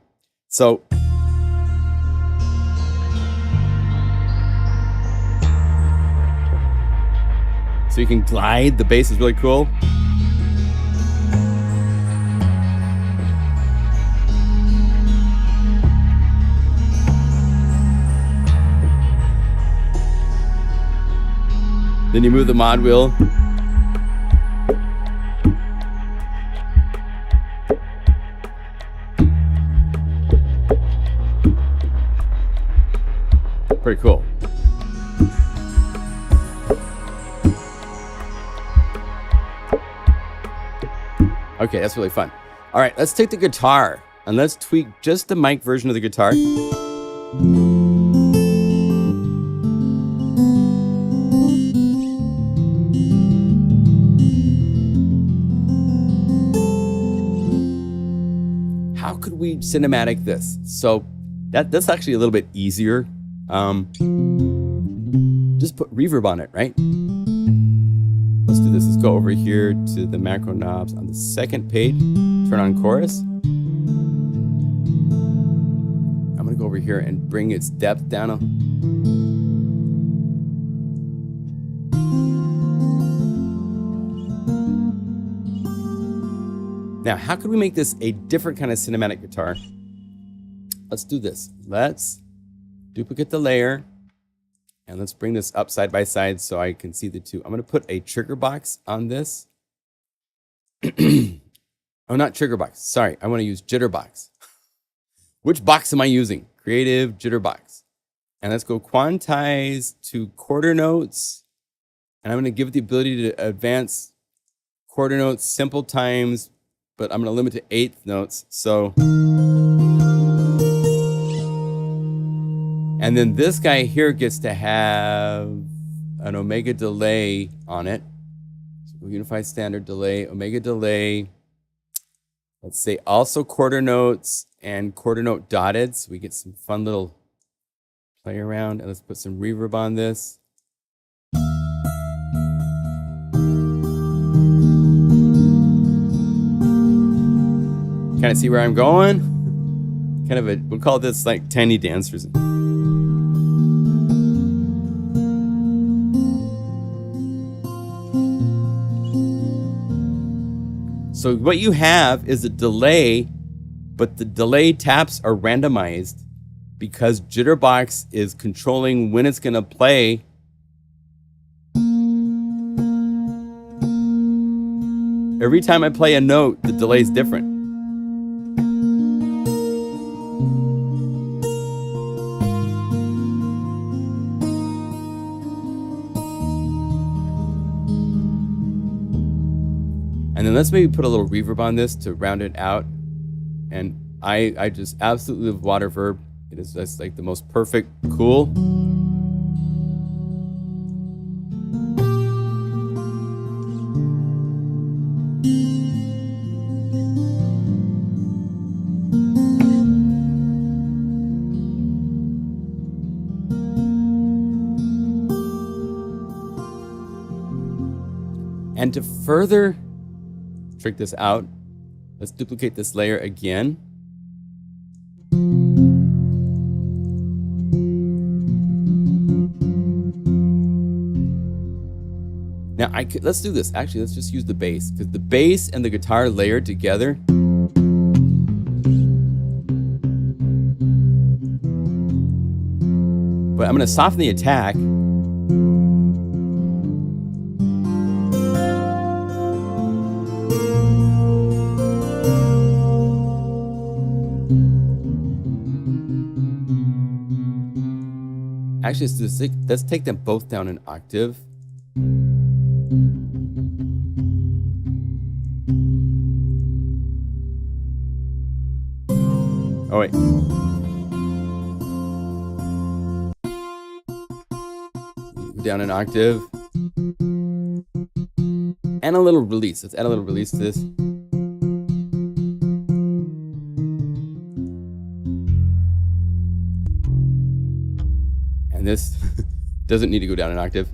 you can glide. The bass is really cool. Then you move the mod wheel. Pretty cool. Okay, that's really fun. All right, let's take the guitar and let's tweak just the mic version of the guitar. How could we cinematic this? So that's actually a little bit easier. Just put reverb on it, right? Let's do this. Let's go over here to the macro knobs on the second page. Turn on chorus. I'm gonna go over here and bring its depth down. Now, how can we make this a different kind of cinematic guitar? Let's do this. Let's duplicate the layer. And let's bring this up side by side so I can see the two. I'm going to put a trigger box on this. Oh, not trigger box. Sorry, I want to use jitter box. Which box am I using? Creative jitter box. And let's go quantize to quarter notes. And I'm going to give it the ability to advance quarter notes simple times, but I'm going to limit to eighth notes. So... And then this guy here gets to have an omega delay on it. So Unify standard delay, omega delay. Let's say also quarter notes and quarter note dotted. So we get some fun little play around. And let's put some reverb on this. Kind of see where I'm going? Kind of we'll call this like tiny dancers. So what you have is a delay, but the delay taps are randomized because Jitterbox is controlling when it's going to play. Every time I play a note, the delay is different. And then let's maybe put a little reverb on this to round it out. And I just absolutely love Waterverb. It is just like the most perfect cool. And to further trick this out. Let's duplicate this layer again. Now let's do this. Actually, let's just use the bass, because the bass and the guitar layered together. But I'm going to soften the attack. Actually, let's take them both down an octave. Oh, wait. Down an octave. And a little release. Let's add a little release to this. And this doesn't need to go down an octave.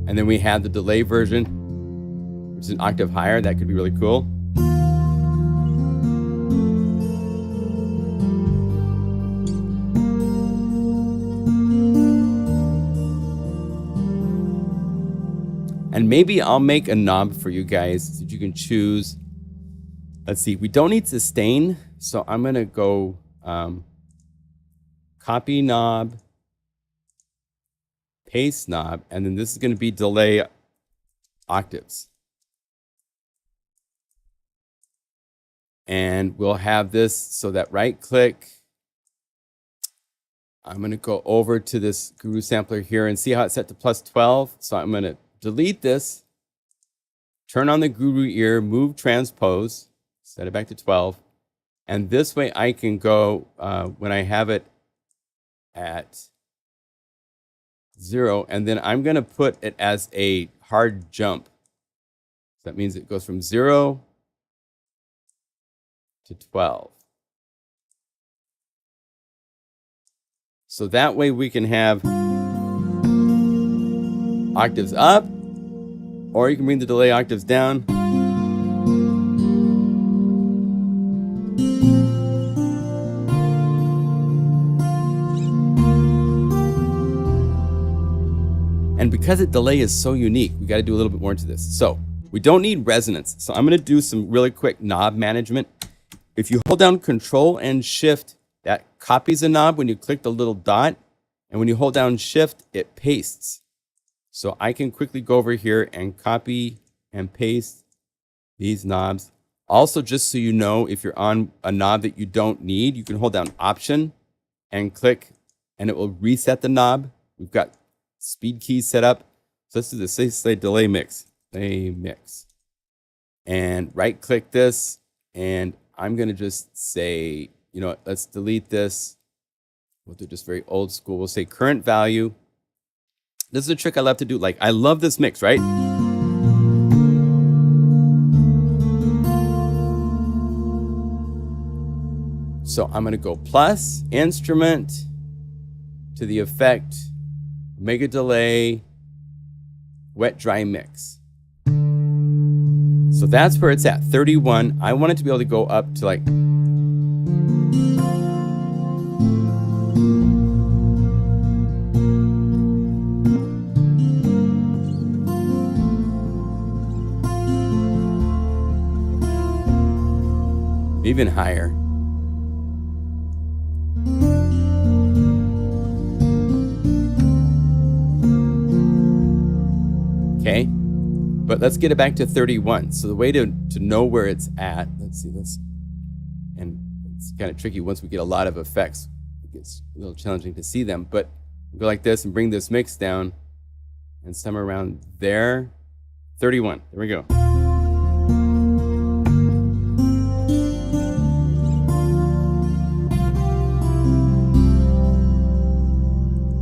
And then we have the delay version, which is an octave higher. That could be really cool. And maybe I'll make a knob for you guys so that you can choose. Let's see, we don't need sustain, so I'm gonna go copy knob, paste knob, and then this is gonna be delay octaves. And we'll have this so that right click, I'm gonna go over to this Guru sampler here and see how it's set to +12. So I'm gonna delete this, turn on the Guru ear, move transpose, set it back to 12. And this way I can go, when I have it at 0, and then I'm gonna put it as a hard jump. So that means it goes from 0 to 12. So that way we can have octaves up, or you can bring the delay octaves down. And because the delay is so unique, we got to do a little bit more into this. So we don't need resonance. So I'm going to do some really quick knob management. If you hold down Control and Shift, that copies a knob when you click the little dot. And when you hold down Shift, it pastes. So I can quickly go over here and copy and paste these knobs. Also, just so you know, if you're on a knob that you don't need, you can hold down Option and click, and it will reset the knob. We've got speed keys set up. So let's do this. Say delay mix. Delay mix. And right click this, and I'm going to just say, you know what, let's delete this. We'll do just very old school. We'll say current value. This is a trick I love to do. Like, I love this mix, right? So I'm going to go plus instrument to the effect, mega delay, wet dry mix. So that's where it's at, 31. I want it to be able to go up to like, even higher. Okay, but let's get it back to 31. So the way to know where it's at, let's see this, and it's kind of tricky once we get a lot of effects. It gets a little challenging to see them, but we'll go like this and bring this mix down, and somewhere around there, 31. There we go.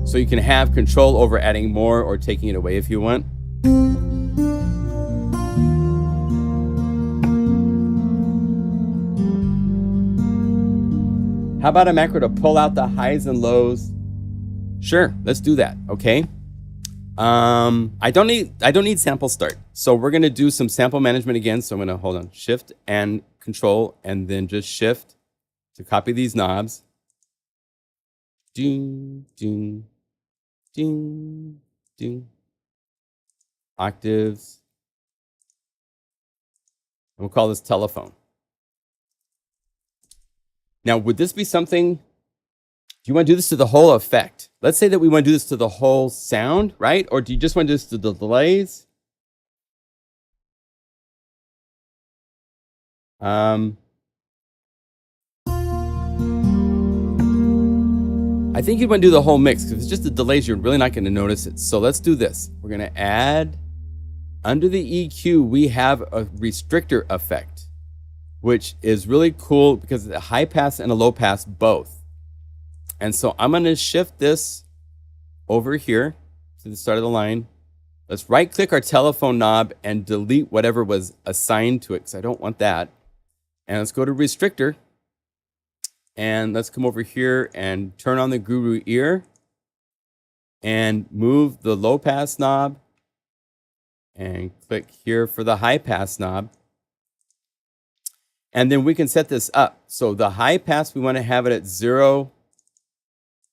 So you can have control over adding more or taking it away if you want. How about a macro to pull out the highs and lows? Sure, let's do that, okay? I don't need sample start. So we're gonna do some sample management again. So I'm gonna hold on, Shift and Control, and then just Shift to copy these knobs. Ding, ding, ding, ding. Octaves. And we'll call this telephone. Now, would this be something? Do you want to do this to the whole effect? Let's say that we want to do this to the whole sound, right? Or do you just want to do this to the delays? I think you'd want to do the whole mix, because if it's just the delays, you're really not going to notice it. So let's do this. We're going to add, under the EQ, we have a restrictor effect, which is really cool because it's a high pass and a low pass both. And so I'm going to shift this over here to the start of the line. Let's right click our telephone knob and delete whatever was assigned to it, because I don't want that. And let's go to restrictor. And let's come over here and turn on the Guru ear and move the low pass knob and click here for the high pass knob. And then we can set this up. So the high pass, we want to have it at 0.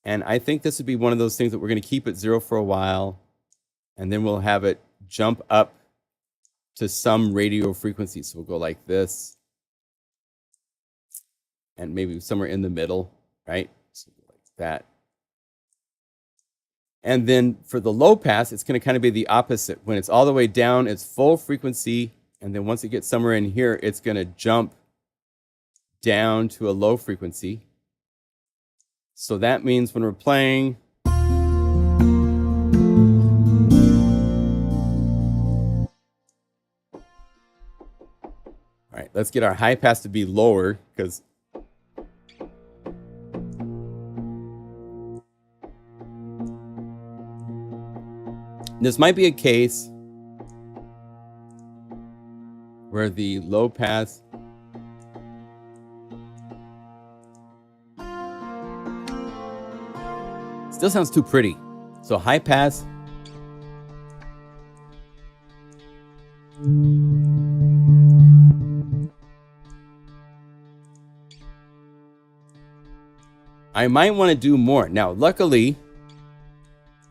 And I think this would be one of those things that we're going to keep at 0 for a while. And then we'll have it jump up to some radio frequency. So we'll go like this. And maybe somewhere in the middle, right? So like that. And then for the low pass, it's going to kind of be the opposite. When it's all the way down, it's full frequency. And then once it gets somewhere in here, it's going to jump down to a low frequency. So that means when we're playing, all right, let's get our high pass to be lower, because this might be a case where the low pass still sounds too pretty. So high pass. I might want to do more. Now, luckily,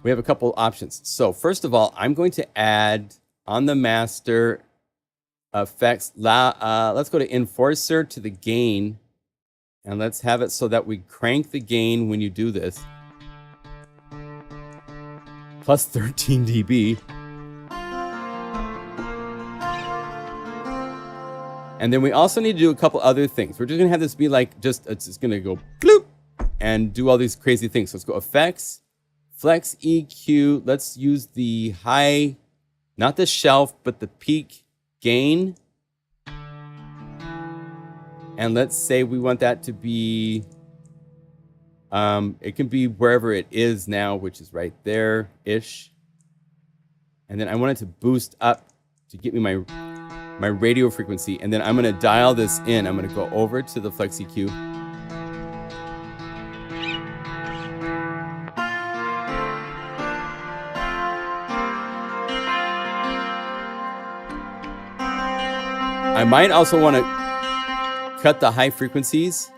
we have a couple options. So first of all, I'm going to add on the master effects. Let's go to Enforcer to the gain. And let's have it so that we crank the gain when you do this. Plus 13 dB. And then we also need to do a couple other things. We're just going to have this be like, it's just going to go bloop and do all these crazy things. So let's go effects, flex EQ. Let's use the high, not the shelf, but the peak gain. And let's say we want that to be, it can be wherever it is now, which is right there-ish. And then I want it to boost up to get me my radio frequency. And then I'm going to dial this in. I'm going to go over to the Flex EQ. I might also want to cut the high frequencies.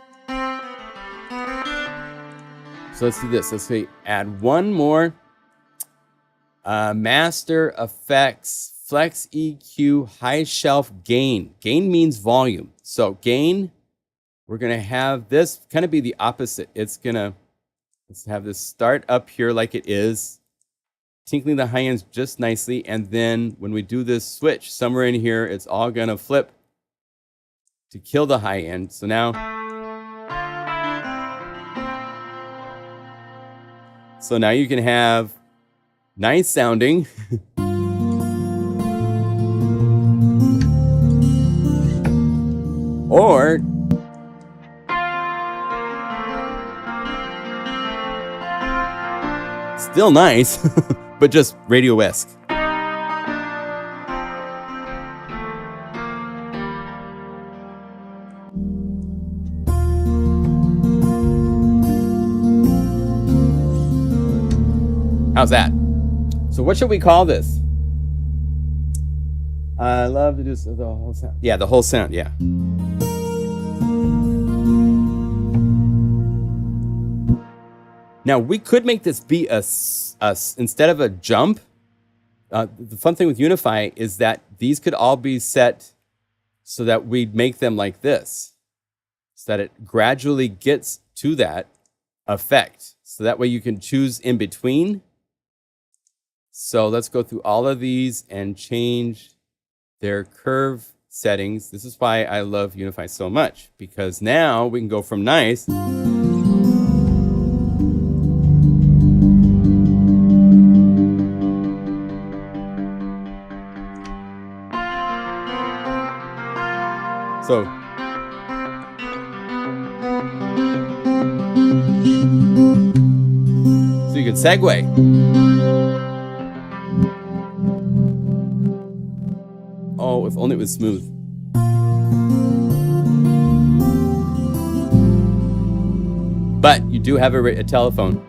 So let's do this. Let's say add one more. Master effects, flex EQ, high shelf gain. Gain means volume. So gain, we're going to have this kind of be the opposite. It's going to, let's have this start up here like it is, tinkling the high ends just nicely. And then when we do this switch, somewhere in here, it's all going to flip to kill the high end. So now, you can have nice sounding or still nice, but just radio-esque. How's that? So So what should we call this? I love to do the whole sound. Yeah, the whole sound, yeah. Now, we could make this be a instead of a jump. The fun thing with Unify is that these could all be set so that we'd make them like this, so that it gradually gets to that effect. So that way you can choose in between. So let's go through all of these and change their curve settings. This is why I love Unify so much, because now we can go from nice so you can segue. Oh, if only it was smooth. But you do have a telephone.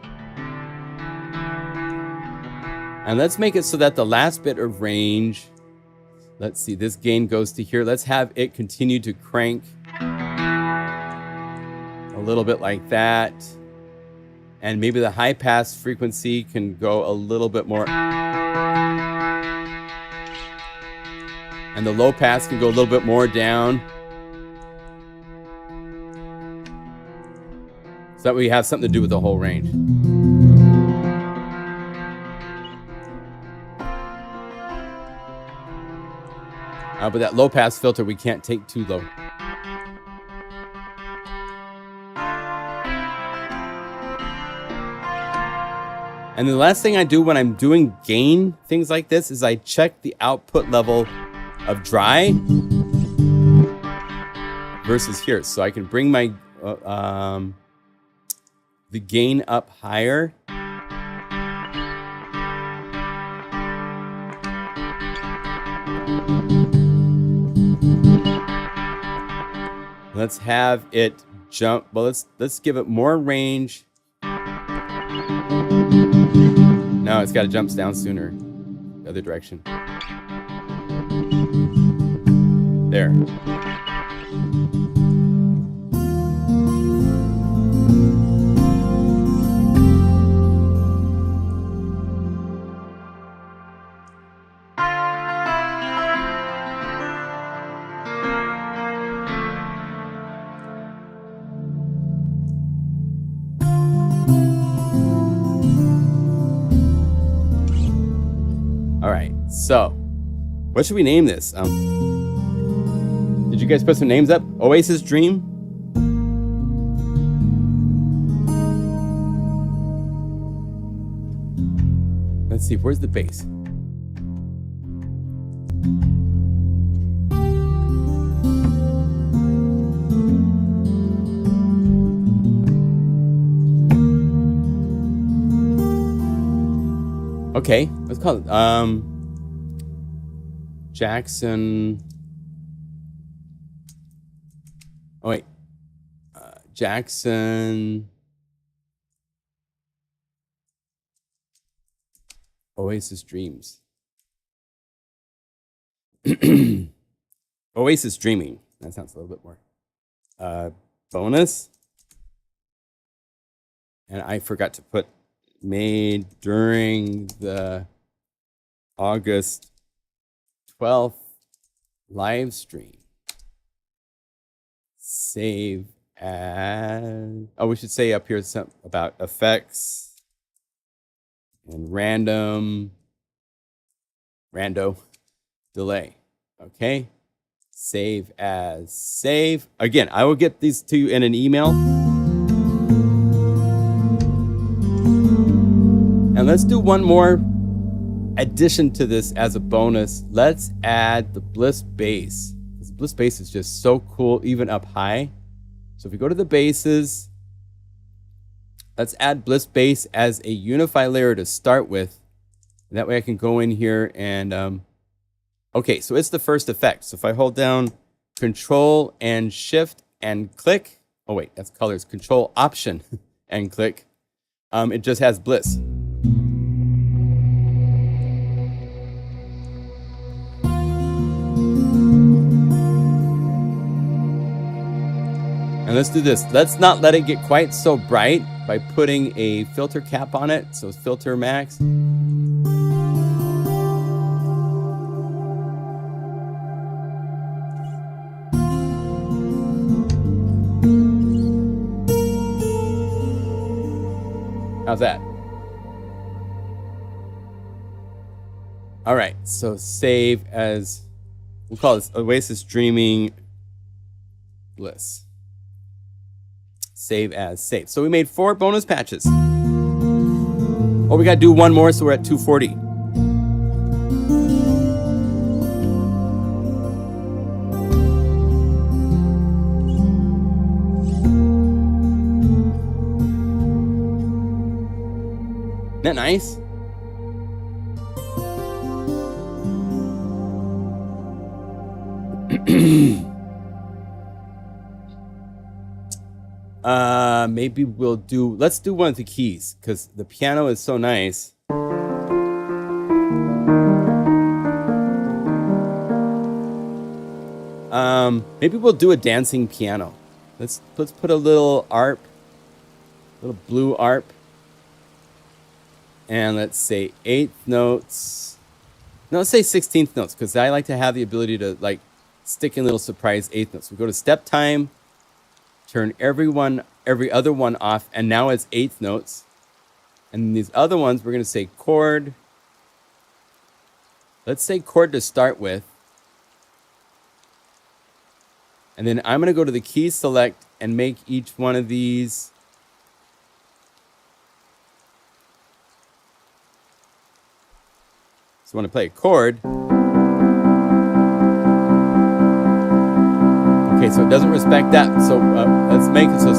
And let's make it so that the last bit of range, let's see, this gain goes to here. Let's have it continue to crank a little bit like that. And maybe the high pass frequency can go a little bit more. And the low pass can go a little bit more down. So that way you have something to do with the whole range. But that low pass filter, we can't take too low. And the last thing I do when I'm doing gain things like this is I check the output level of dry versus here. So I can bring my the gain up higher. Let's have it jump. Well, let's give it more range. No, it's got to jump down sooner. The other direction. There. So, what should we name this? Did you guys put some names up? Oasis Dream? Let's see, where's the bass? Okay, let's call it Jackson. Oh wait, Jackson Oasis Dreams. Oasis Dreaming. That sounds a little bit more bonus. And I forgot to put made during the August 12th live stream. Save as, oh, we should say up here something about effects and rando delay. Okay, save as save. Again, I will get these to you in an email. And let's do one more addition to this as a bonus. Let's add the BLISS bass. The BLISS bass is just so cool, even up high. So if we go to the basses, let's add BLISS bass as a Unify layer to start with. And that way I can go in here and, okay, so it's the first effect. So if I hold down Control and Shift and click, oh wait, that's colors, Control Option and click, it just has BLISS. And let's do this. Let's not let it get quite so bright by putting a filter cap on it. So filter max. How's that? All right, so save as, we'll call this Oasis Dreaming Bliss. Save as save. So we made 4 bonus patches. Oh, we got to do one more, so we're at 240. Isn't that nice? Maybe we'll do, let's do one of the keys because the piano is so nice. Maybe we'll do a dancing piano. Let's put a little ARP, little BlueARP, and let's say 8th notes. No, let's say 16th notes because I like to have the ability to like stick in little surprise 8th notes. We go to step time, turn every other one off, and now it's 8th notes. And these other ones, we're going to say chord. Let's say chord to start with. And then I'm going to go to the key select and make each one of these so when I play a chord. Okay, so it doesn't respect that. So let's make it so.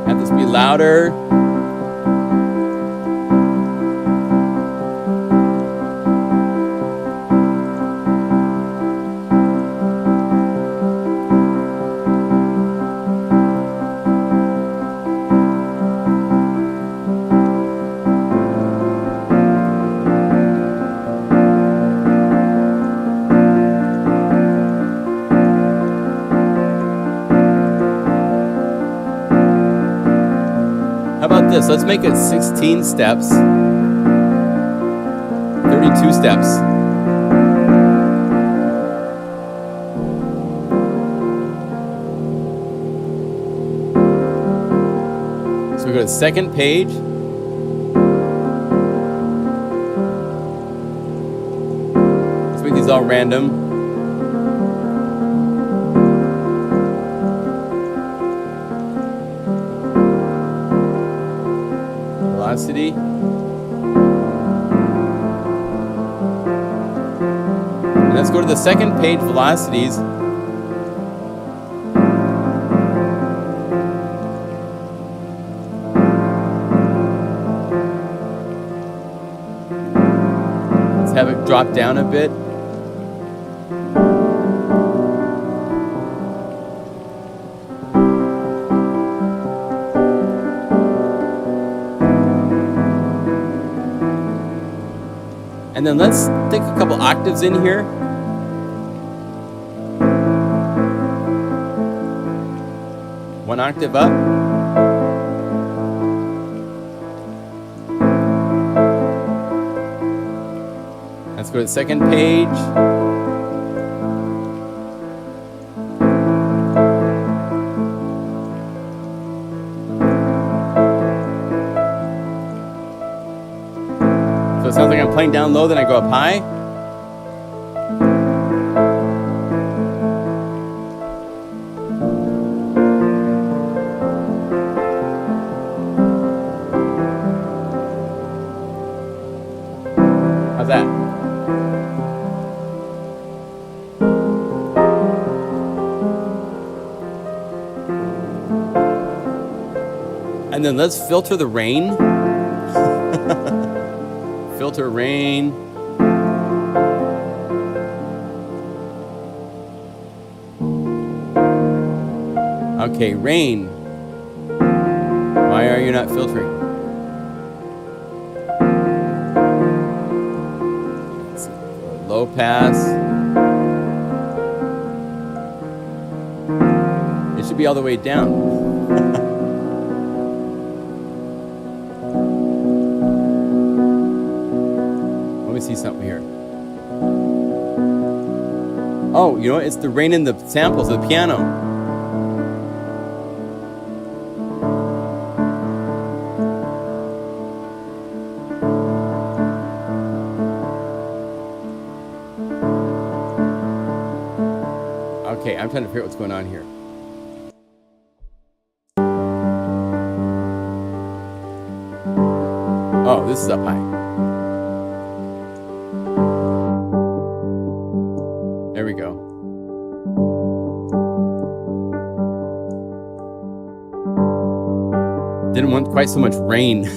Have this be louder. Let's make it 16 steps, 32 steps. So we go to the second page. Let's make these all random. Velocity. And let's go to the second page, velocities. Let's have it drop down a bit. And then let's stick a couple octaves in here. One octave up. Let's go to the second page. So it sounds like I'm playing down low, then I go up high. How's that? And then let's filter the rain. Filter rain. Okay, rain. Why are you not filtering? low pass. It should be all the way down. Let me see something here. Oh, you know what? It's the rain in the samples of the piano. Okay, I'm trying to figure out what's going on here. Oh, this is up high. There we go. Didn't want quite so much rain.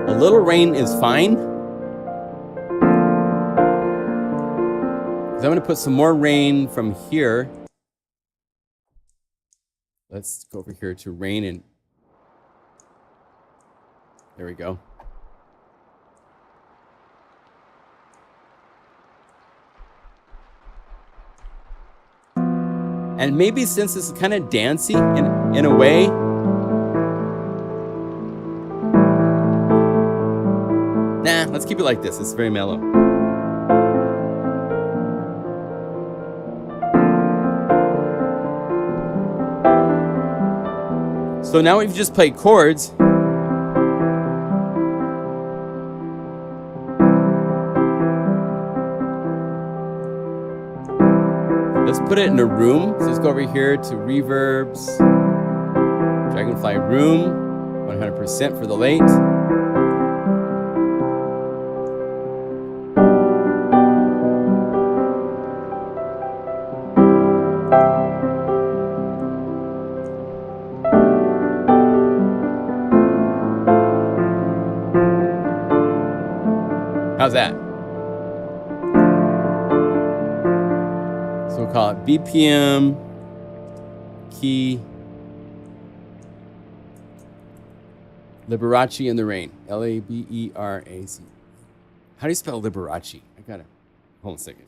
A little rain is fine. I'm going to put some more rain from here. Let's go over here to rain, and there we go. And maybe since this is kind of dancey in a way, nah, let's keep it like this. It's very mellow. So now we've just played chords. Let's put it in a room. So let's go over here to reverbs. Dragonfly room, 100% for the late. How's that? So we'll call it BPM key Liberace in the rain. Laberac. How do you spell Liberace? I gotta hold on a second.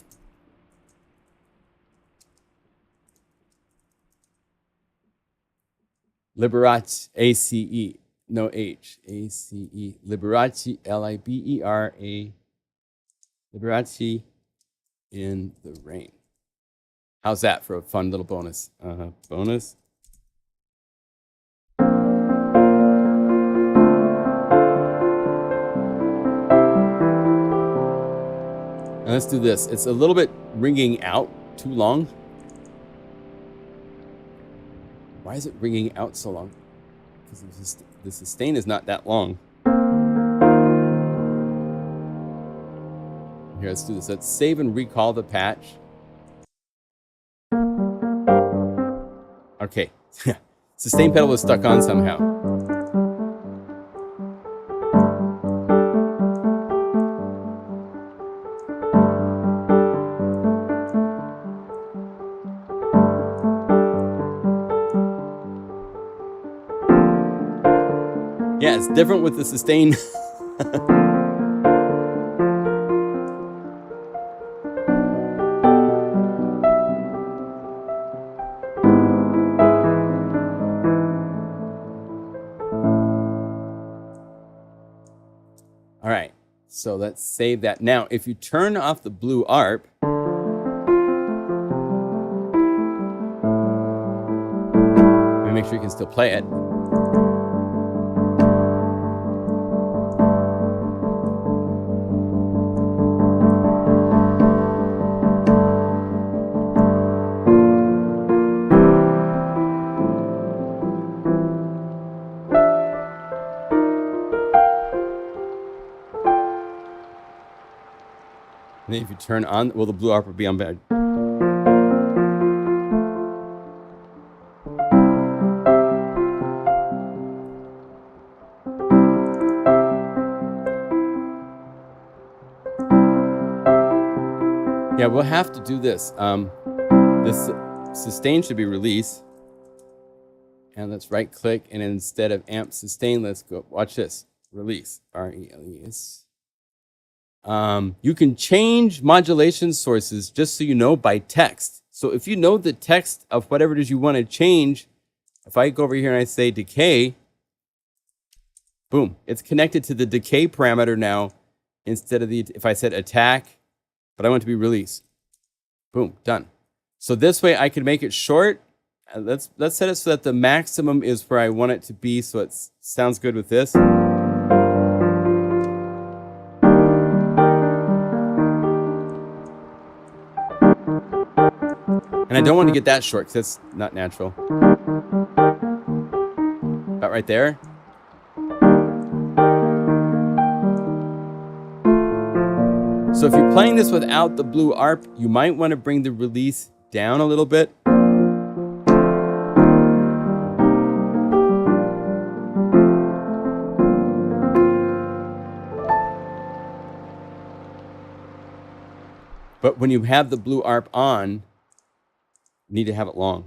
Liberace, A-C-E. No H. A-C-E. Liberace, L-I-B-E-R-A. Liberace in the rain. How's that for a fun little bonus? Bonus. And let's do this. It's a little bit ringing out too long. Why is it ringing out so long? Because the sustain is not that long. Here, let's do this. Let's save and recall the patch. Okay. Sustain pedal was stuck on somehow. Yeah, it's different with the sustain. All right, so let's save that. Now, if you turn off the BlueARP, let me make sure you can still play it. And then if you turn on, well, the BlueARP will be on bed. Yeah, we'll have to do this. This sustain should be released. And let's right click, and instead of amp sustain, let's go, watch this, release, R-E-L-E-S. You can change modulation sources, just so you know, by text. So if you know the text of whatever it is you want to change, if I go over here and I say decay, boom, it's connected to the decay parameter now instead of the, if I said attack, but I want it to be release. Boom, done. So this way I can make it short. Let's set it so that the maximum is where I want it to be, so it sounds good with this. And I don't want to get that short because that's not natural. About right there. So if you're playing this without the BlueARP, you might want to bring the release down a little bit. But when you have the BlueARP on, you need to have it long.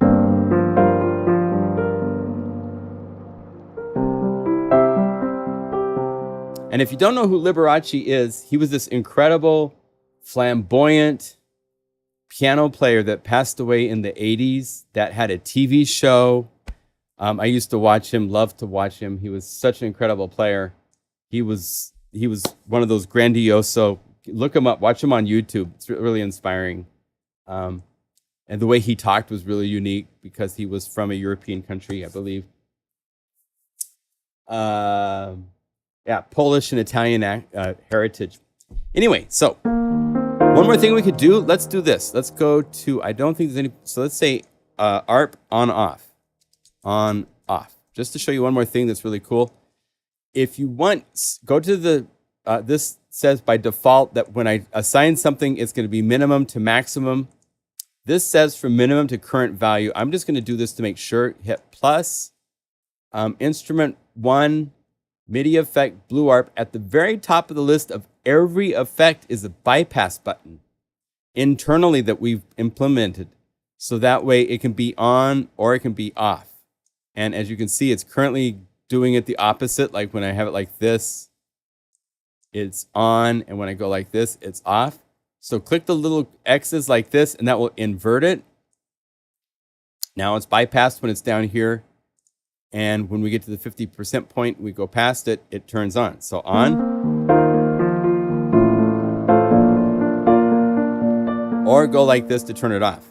And if you don't know who Liberace is, he was this incredible, flamboyant piano player that passed away in the 80s, that had a TV show. I used to watch him, loved to watch him. He was such an incredible player. He was one of those grandioso. Look him up, watch him on YouTube. It's really inspiring. And the way he talked was really unique because he was from a European country, I believe. Yeah, Polish and Italian heritage. Anyway, so one more thing we could do. Let's do this. Let's go to, I don't think there's any, so let's say ARP on off. On off. Just to show you one more thing that's really cool. If you want, go to the, this says by default that when I assign something, it's going to be minimum to maximum. This says from minimum to current value. I'm just going to do this to make sure. Hit plus, instrument 1, MIDI effect, BlueARP. At the very top of the list of every effect is a bypass button internally that we've implemented. So that way it can be on or it can be off. And as you can see, it's currently doing it the opposite. Like when I have it like this, it's on. And when I go like this, it's off. So click the little X's like this, and that will invert it. Now it's bypassed when it's down here. And when we get to the 50% point, we go past it, it turns on. So on. Or go like this to turn it off.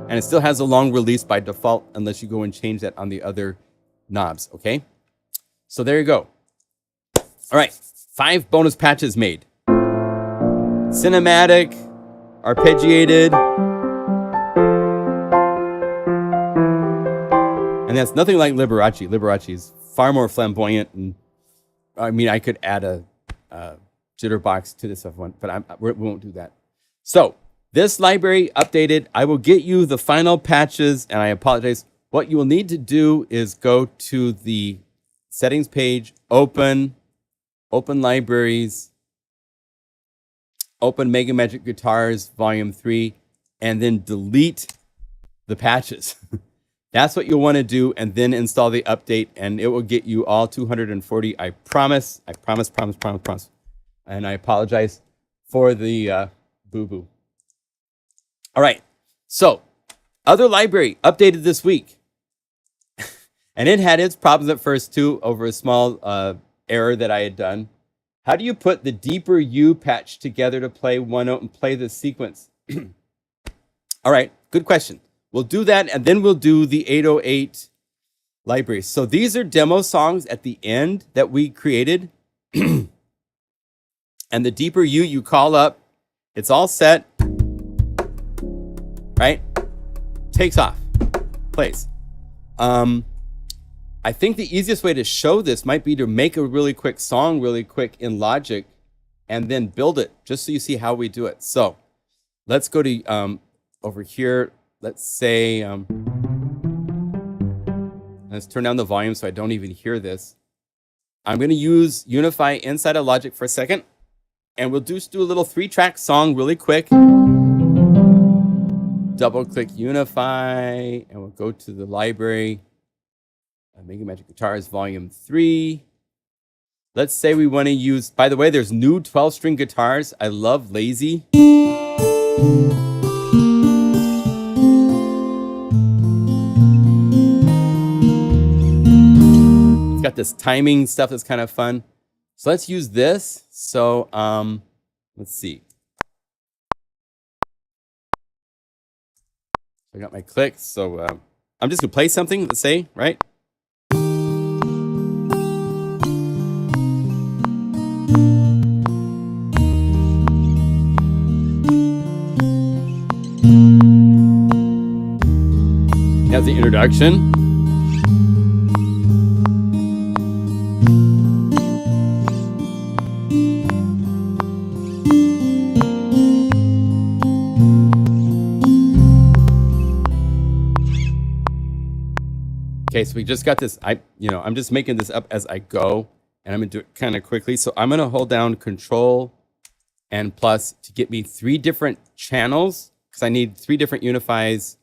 And it still has a long release by default unless you go and change that on the other knobs, okay? So there you go. All right, 5 bonus patches made. Cinematic, arpeggiated, and that's nothing like Liberace. Liberace is far more flamboyant, and I mean, I could add a jitterbox to this one, but we won't do that. So this library updated. I will get you the final patches, and I apologize. What you will need to do is go to the settings page, open libraries, open MegaMagic Guitars Volume 3, and then delete the patches. That's what you'll want to do, and then install the update, and it will get you all 240. I promise. I promise. And I apologize for the boo-boo. All right. So, other library updated this week. And it had its problems at first, too, over a small error that I had done. How do you put the deeper U patch together to play one note and play the sequence? All right, good question. We'll do that, and then we'll do the 808 library. So these are demo songs at the end that we created. And the deeper U, you call up. It's all set. Right? Takes off. Plays. I think the easiest way to show this might be to make a really quick song really quick in Logic and then build it just so you see how we do it. So let's go to over here. Let's say, let's turn down the volume so I don't even hear this. I'm going to use Unify inside of Logic for a second, and we'll just do a little 3-track song really quick to double click Unify, and we'll go to the library. MegaMagic Guitars Volume 3. Let's say we want to use, by the way, there's new 12-string guitars. I love Lazy. It's got this timing stuff that's kind of fun. So let's use this. So let's see. I got my clicks. So I'm just going to play something, let's say, right? That's the introduction. Okay, so we just got this. I'm just making this up as I go, and I'm gonna do it kind of quickly. So I'm gonna hold down Control and plus to get me 3 different channels, because I need 3 different unifies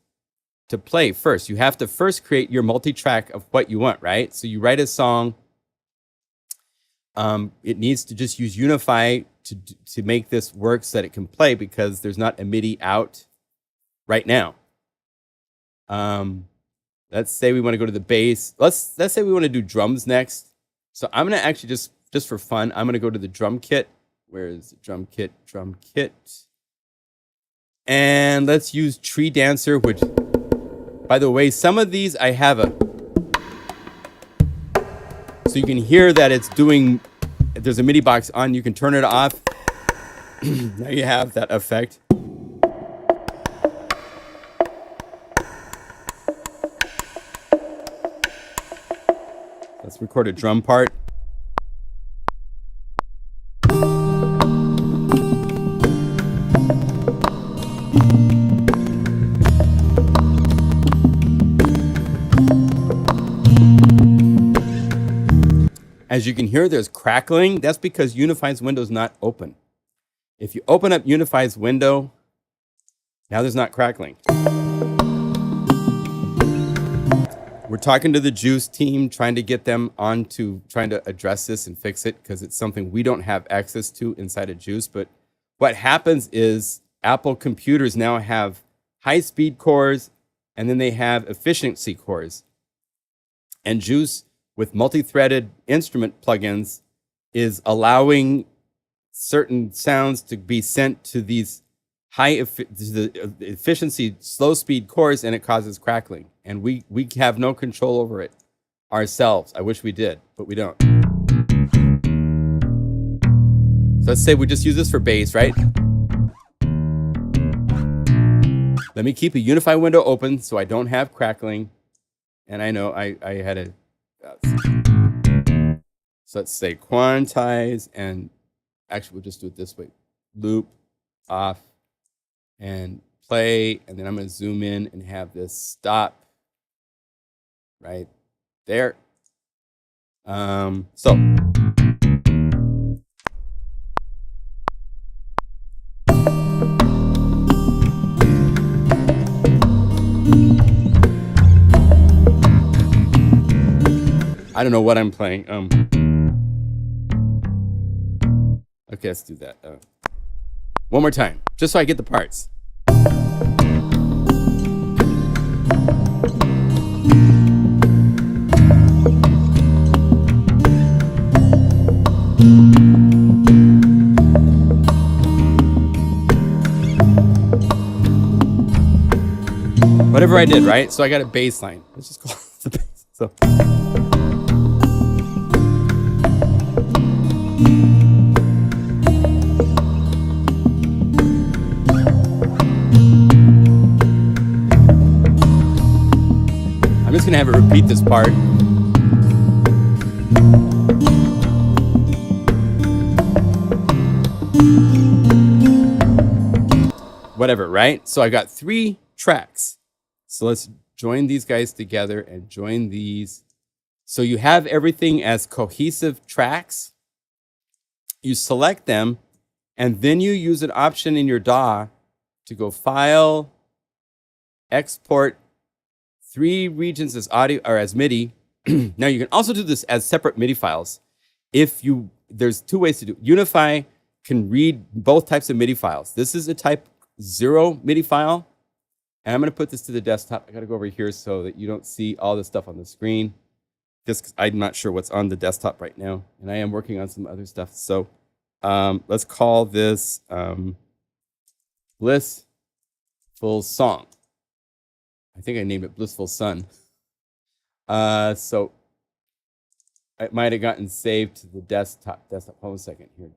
to play first. You have to first create your multi-track of what you want, right? So you write a song. It needs to just use Unify to make this work so that it can play, because there's not a MIDI out right now. Let's say we want to go to the bass. Let's say we want to do drums next. So I'm gonna actually just for fun, I'm gonna go to the drum kit. Where is the drum kit? Drum kit. And let's use Tree Dancer, which, by the way, some of these I have so you can hear that it's doing, if there's a MIDI box on, you can turn it off. Now you have that effect. Let's record a drum part. As you can hear, there's crackling. That's because Unify's window is not open. If you open up Unify's window, now there's not crackling. We're talking to the Juice team, trying to get them on to trying to address this and fix it, because it's something we don't have access to inside of Juice. But what happens is Apple computers now have high-speed cores, and then they have efficiency cores. And Juice, with multi-threaded instrument plugins, is allowing certain sounds to be sent to these efficiency, slow speed cores, and it causes crackling. And we have no control over it ourselves. I wish we did, but we don't. So let's say we just use this for bass, right? Let me keep a Unify window open so I don't have crackling. And I know I had a... So let's say quantize, and actually we'll just do it this way. Loop, off, and play, and then I'm going to zoom in and have this stop right there. So I don't know what I'm playing. Okay, let's do that. One more time, just so I get the parts. Whatever I did, right? So I got a bass line. Let's just call it the bass. So. I'm just gonna have it repeat this part. Whatever, right? So I got 3 tracks. So let's join these guys together and join these. So you have everything as cohesive tracks. You select them, and then you use an option in your DAW to go File, export 3 regions as audio or as MIDI. Now you can also do this as separate MIDI files. There's 2 ways to do it. Unify can read both types of MIDI files. This is a type 0 MIDI file. And I'm going to put this to the desktop. I got to go over here so that you don't see all the stuff on the screen. Just 'cause I'm not sure what's on the desktop right now. And I am working on some other stuff. So let's call this Blissful Song. I think I named it Blissful Sun. So it might have gotten saved to the desktop. Hold on a second here.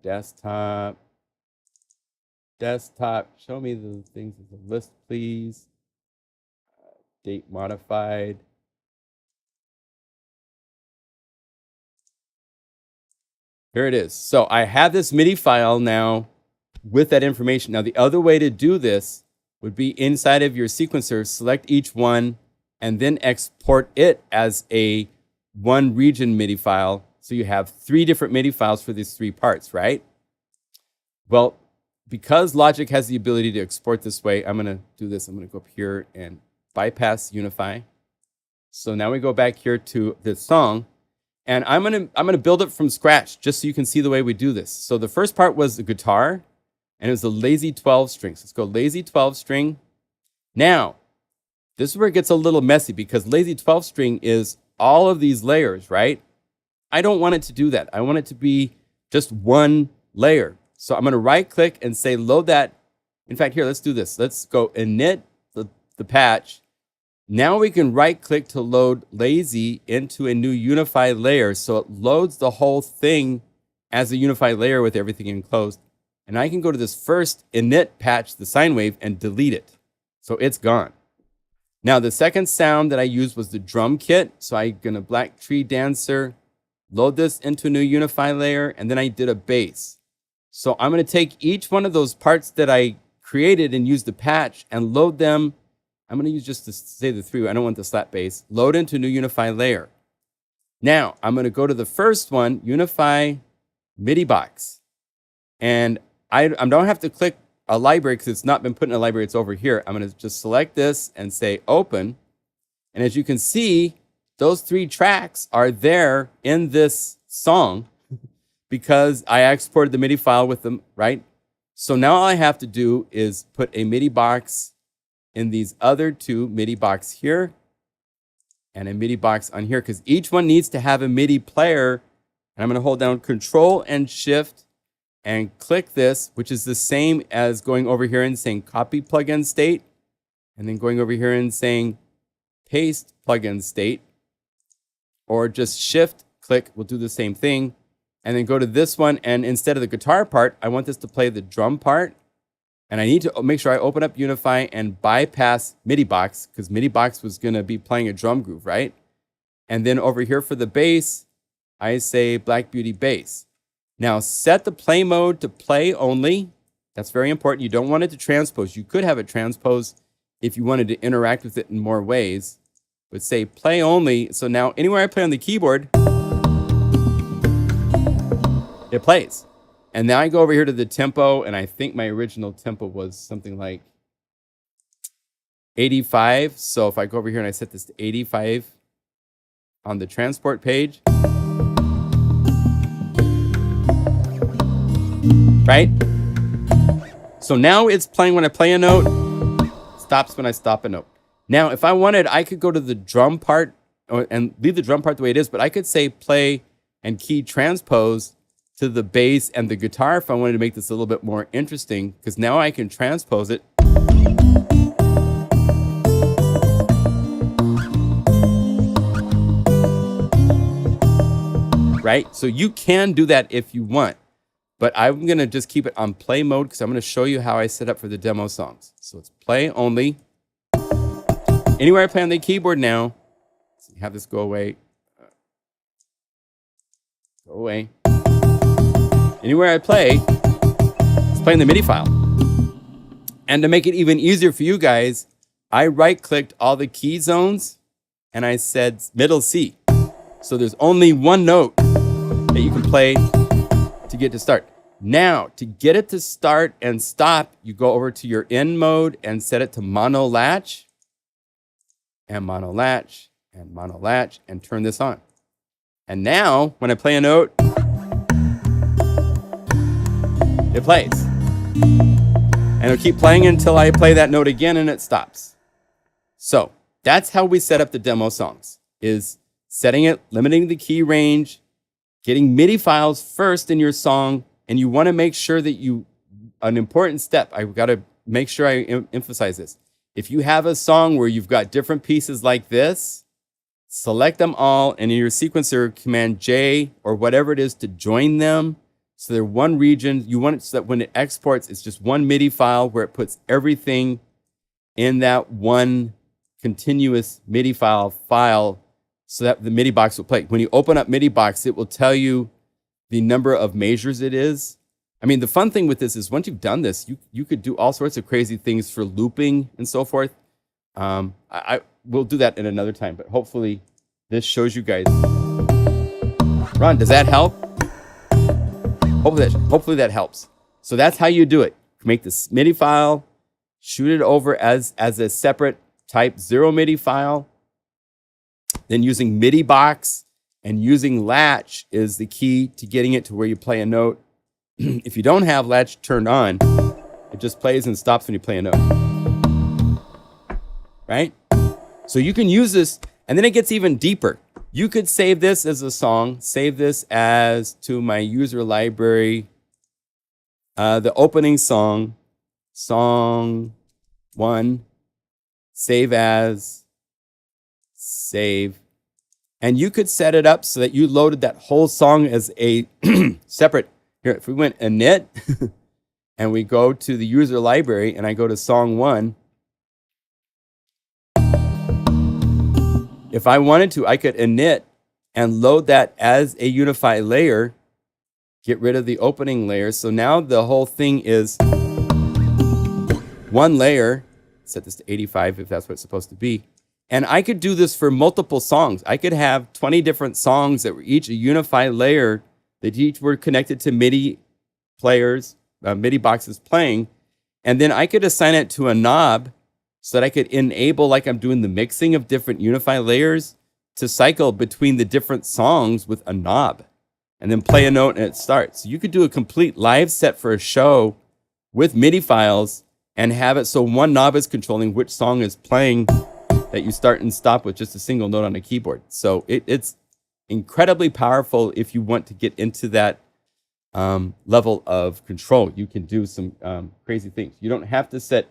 Desktop. Show me the things as a list, please. Date modified. Here it is. So I have this MIDI file now with that information. Now the other way to do this would be inside of your sequencer, select each one, and then export it as a 1 region MIDI file. So you have 3 different MIDI files for these 3 parts, right? Well, because Logic has the ability to export this way, I'm going to do this. I'm going to go up here and bypass Unify. So now we go back here to this song, and I'm going to build it from scratch just so you can see the way we do this. So the first part was the guitar, and it was the lazy 12 strings. Let's go lazy 12 string. Now, this is where it gets a little messy because lazy 12 string is all of these layers, right? I don't want it to do that. I want it to be just 1 layer. So I'm going to right click and say load that. In fact, here, let's do this. Let's go init the patch. Now we can right click to load lazy into a new Unify layer. So it loads the whole thing as a Unify layer with everything enclosed. And I can go to this first init patch, the sine wave, and delete it. So it's gone. Now the second sound that I used was the drum kit. So I'm going to Black Tree Dancer, load this into a new Unify layer, and then I did a bass. So I'm going to take each one of those parts that I created and use the patch and load them. I'm going to use just to say the 3. I don't want the slap bass. Load into a new Unify layer. Now I'm going to go to the first one, Unify MIDI box. And I don't have to click a library because it's not been put in a library. It's over here. I'm going to just select this and say open. And as you can see, those 3 tracks are there in this song because I exported the MIDI file with them, right? So now all I have to do is put a MIDI box in these other 2 MIDI box here and a MIDI box on here because each one needs to have a MIDI player. And I'm going to hold down Control and Shift and click this, which is the same as going over here and saying copy plugin state, and then going over here and saying paste plugin state, or just Shift click will do the same thing. And then go to this one, and instead of the guitar part, I want this to play the drum part. And I need to make sure I open up Unify and bypass MIDI box because MIDI box was going to be playing a drum groove, right? And then over here for the bass, I say Black Beauty bass. Now set the play mode to play only. That's very important. You don't want it to transpose. You could have it transpose if you wanted to interact with it in more ways. But say play only. So now anywhere I play on the keyboard, it plays. And now I go over here to the tempo, and I think my original tempo was something like 85. So if I go over here and I set this to 85 on the transport page, right? So now it's playing when I play a note, stops when I stop a note. Now, if I wanted, I could go to the drum part and leave the drum part the way it is, but I could say play and key transpose to the bass and the guitar if I wanted to make this a little bit more interesting, because now I can transpose it. Right? So you can do that if you want, but I'm going to just keep it on play mode because I'm going to show you how I set up for the demo songs. So it's play only. Anywhere I play on the keyboard now, so have this go away. Go away. Anywhere I play, it's playing the MIDI file. And to make it even easier for you guys, I right-clicked all the key zones and I said middle C. So there's only one note that you can play to get to start. Now, to get it to start and stop, you go over to your in mode and set it to mono latch. and mono latch and turn this on. And now when I play a note, it plays. And it'll keep playing until I play that note again and it stops. So that's how we set up the demo songs, is setting it, limiting the key range, getting MIDI files first in your song. And you want to make sure that an important step, I've got to make sure I emphasize this. If you have a song where you've got different pieces like this, select them all, and in your sequencer, Command J or whatever it is to join them. So they're one region. You want it so that when it exports, it's just one MIDI file where it puts everything in that one continuous MIDI file so that the MIDI box will play. When you open up MIDI box, it will tell you the number of measures it is. I mean, the fun thing with this is once you've done this, you could do all sorts of crazy things for looping and so forth. I will do that in another time, but hopefully this shows you guys. Ron, does that help? Hopefully that helps. So that's how you do it. Make this MIDI file, shoot it over as a separate type 0 MIDI file. Then using MIDI box and using latch is the key to getting it to where you play a note. If you don't have latch turned on, it just plays and stops when you play a note. Right? So you can use this, and then it gets even deeper. You could save this as a song, save this as to my user library, the opening song, song 1, save as, save. And you could set it up so that you loaded that whole song as a separate. Here, if we went init and we go to the user library and I go to song 1, if I wanted to, I could init and load that as a Unify layer, get rid of the opening layer. So now the whole thing is one layer. Set this to 85 if that's what it's supposed to be. And I could do this for multiple songs. I could have 20 different songs that were each a Unify layer that each were connected to MIDI players, MIDI boxes playing. And then I could assign it to a knob so that I could enable, like I'm doing the mixing of different Unify layers, to cycle between the different songs with a knob and then play a note and it starts. So you could do a complete live set for a show with MIDI files and have it so one knob is controlling which song is playing that you start and stop with just a single note on a keyboard. So it's incredibly powerful if you want to get into that level of control. You can do some crazy things. You don't have to set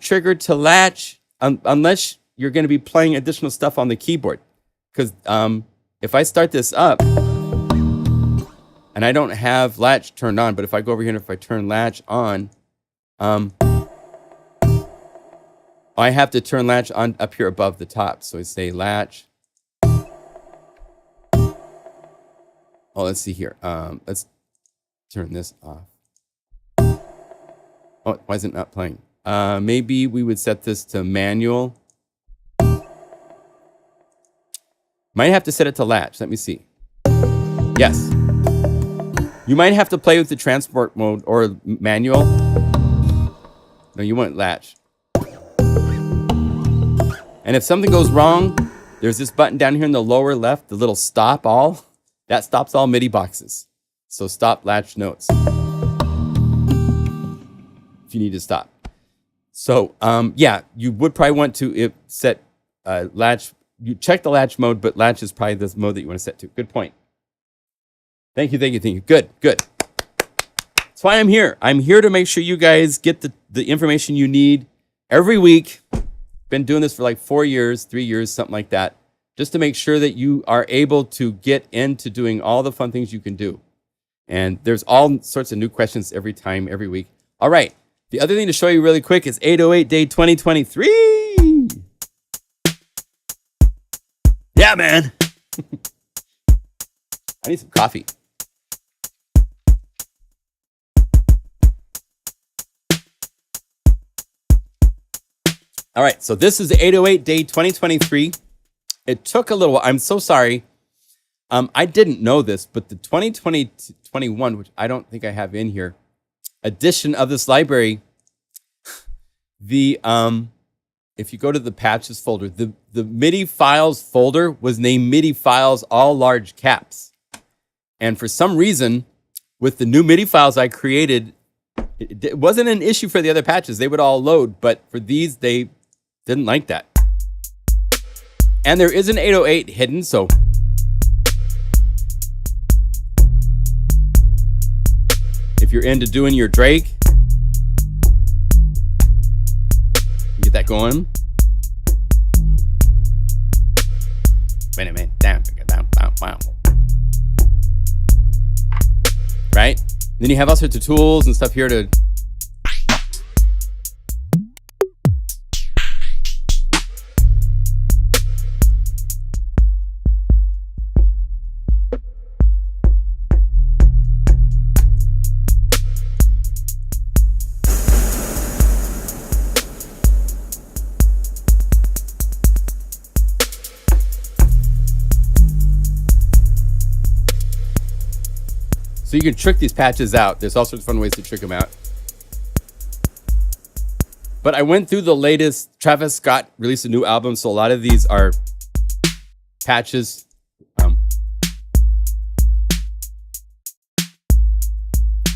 trigger to latch unless you're going to be playing additional stuff on the keyboard. Because if I start this up and I don't have latch turned on, but if I go over here and if I turn latch on, I have to turn latch on up here above the top. So I say latch. Oh, let's see here. Let's turn this off. Oh, why is it not playing? Maybe we would set this to manual. Might have to set it to latch. Let me see. Yes. You might have to play with the transport mode or manual. No, you want latch. And if something goes wrong, there's this button down here in the lower left, the little stop all. That stops all MIDI boxes. So stop latch notes if you need to stop. So yeah, you would probably want to set latch. You check the latch mode, but latch is probably the mode that you want to set to. Good point. Thank you. Good. That's why I'm here. I'm here to make sure you guys get the information you need every week. Been doing this for like 4 years, 3 years, something like that, just to make sure that you are able to get into doing all the fun things you can do. And there's all sorts of new questions every time, every week. All right. The other thing to show you really quick is 808 Day 2023. Yeah, man. I need some coffee. All right, so this is the 808 Day 2023. It took a little while. I'm so sorry. I didn't know this, but the 2020-21, which I don't think I have in here, edition of this library, the if you go to the patches folder, the MIDI files folder was named MIDI files all large caps. And for some reason, with the new MIDI files I created, it wasn't an issue for the other patches. They would all load, but for these, they didn't like that. And there is an 808 hidden, so if you're into doing your Drake, get that going. Wait a minute. Down. Right? Then you have all sorts of tools and stuff here to so you can trick these patches out. There's all sorts of fun ways to trick them out. But I went through the latest. Travis Scott released a new album, so a lot of these are patches.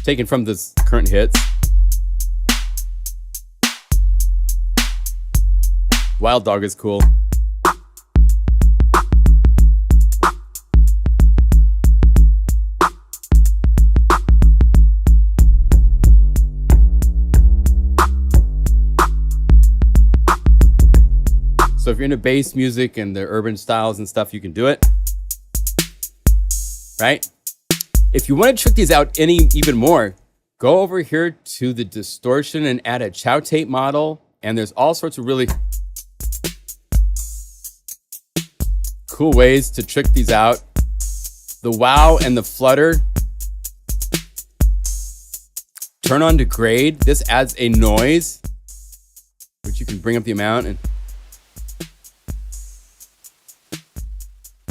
Taken from this current hits. Wild Dog is cool. So if you're into bass music and the urban styles and stuff, you can do it, right? If you want to trick these out even more, go over here to the distortion and add a chow tape model. And there's all sorts of really cool ways to trick these out. The wow and the flutter. Turn on to grade. This adds a noise, which you can bring up the amount. And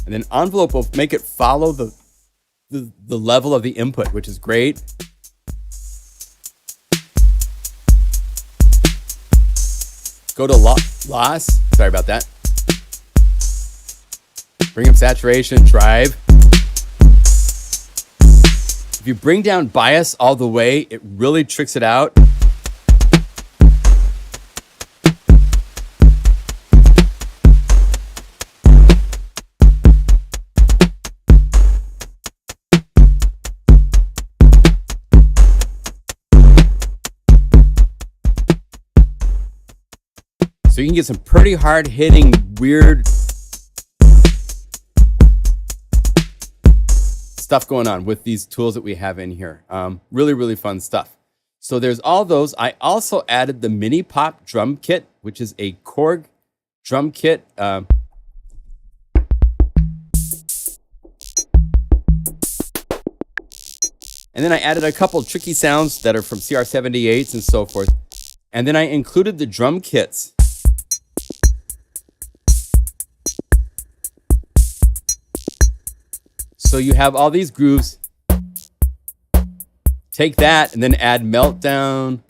then envelope will make it follow the level of the input, which is great. Go to loss. Sorry about that. Bring up saturation, drive. If you bring down bias all the way, it really tricks it out. So you can get some pretty hard hitting, weird stuff going on with these tools that we have in here. Really, really fun stuff. So there's all those. I also added the Mini Pop drum kit, which is a Korg drum kit. And then I added a couple tricky sounds that are from CR78s and so forth. And then I included the drum kits. So you have all these grooves. Take that and then add Meltdown.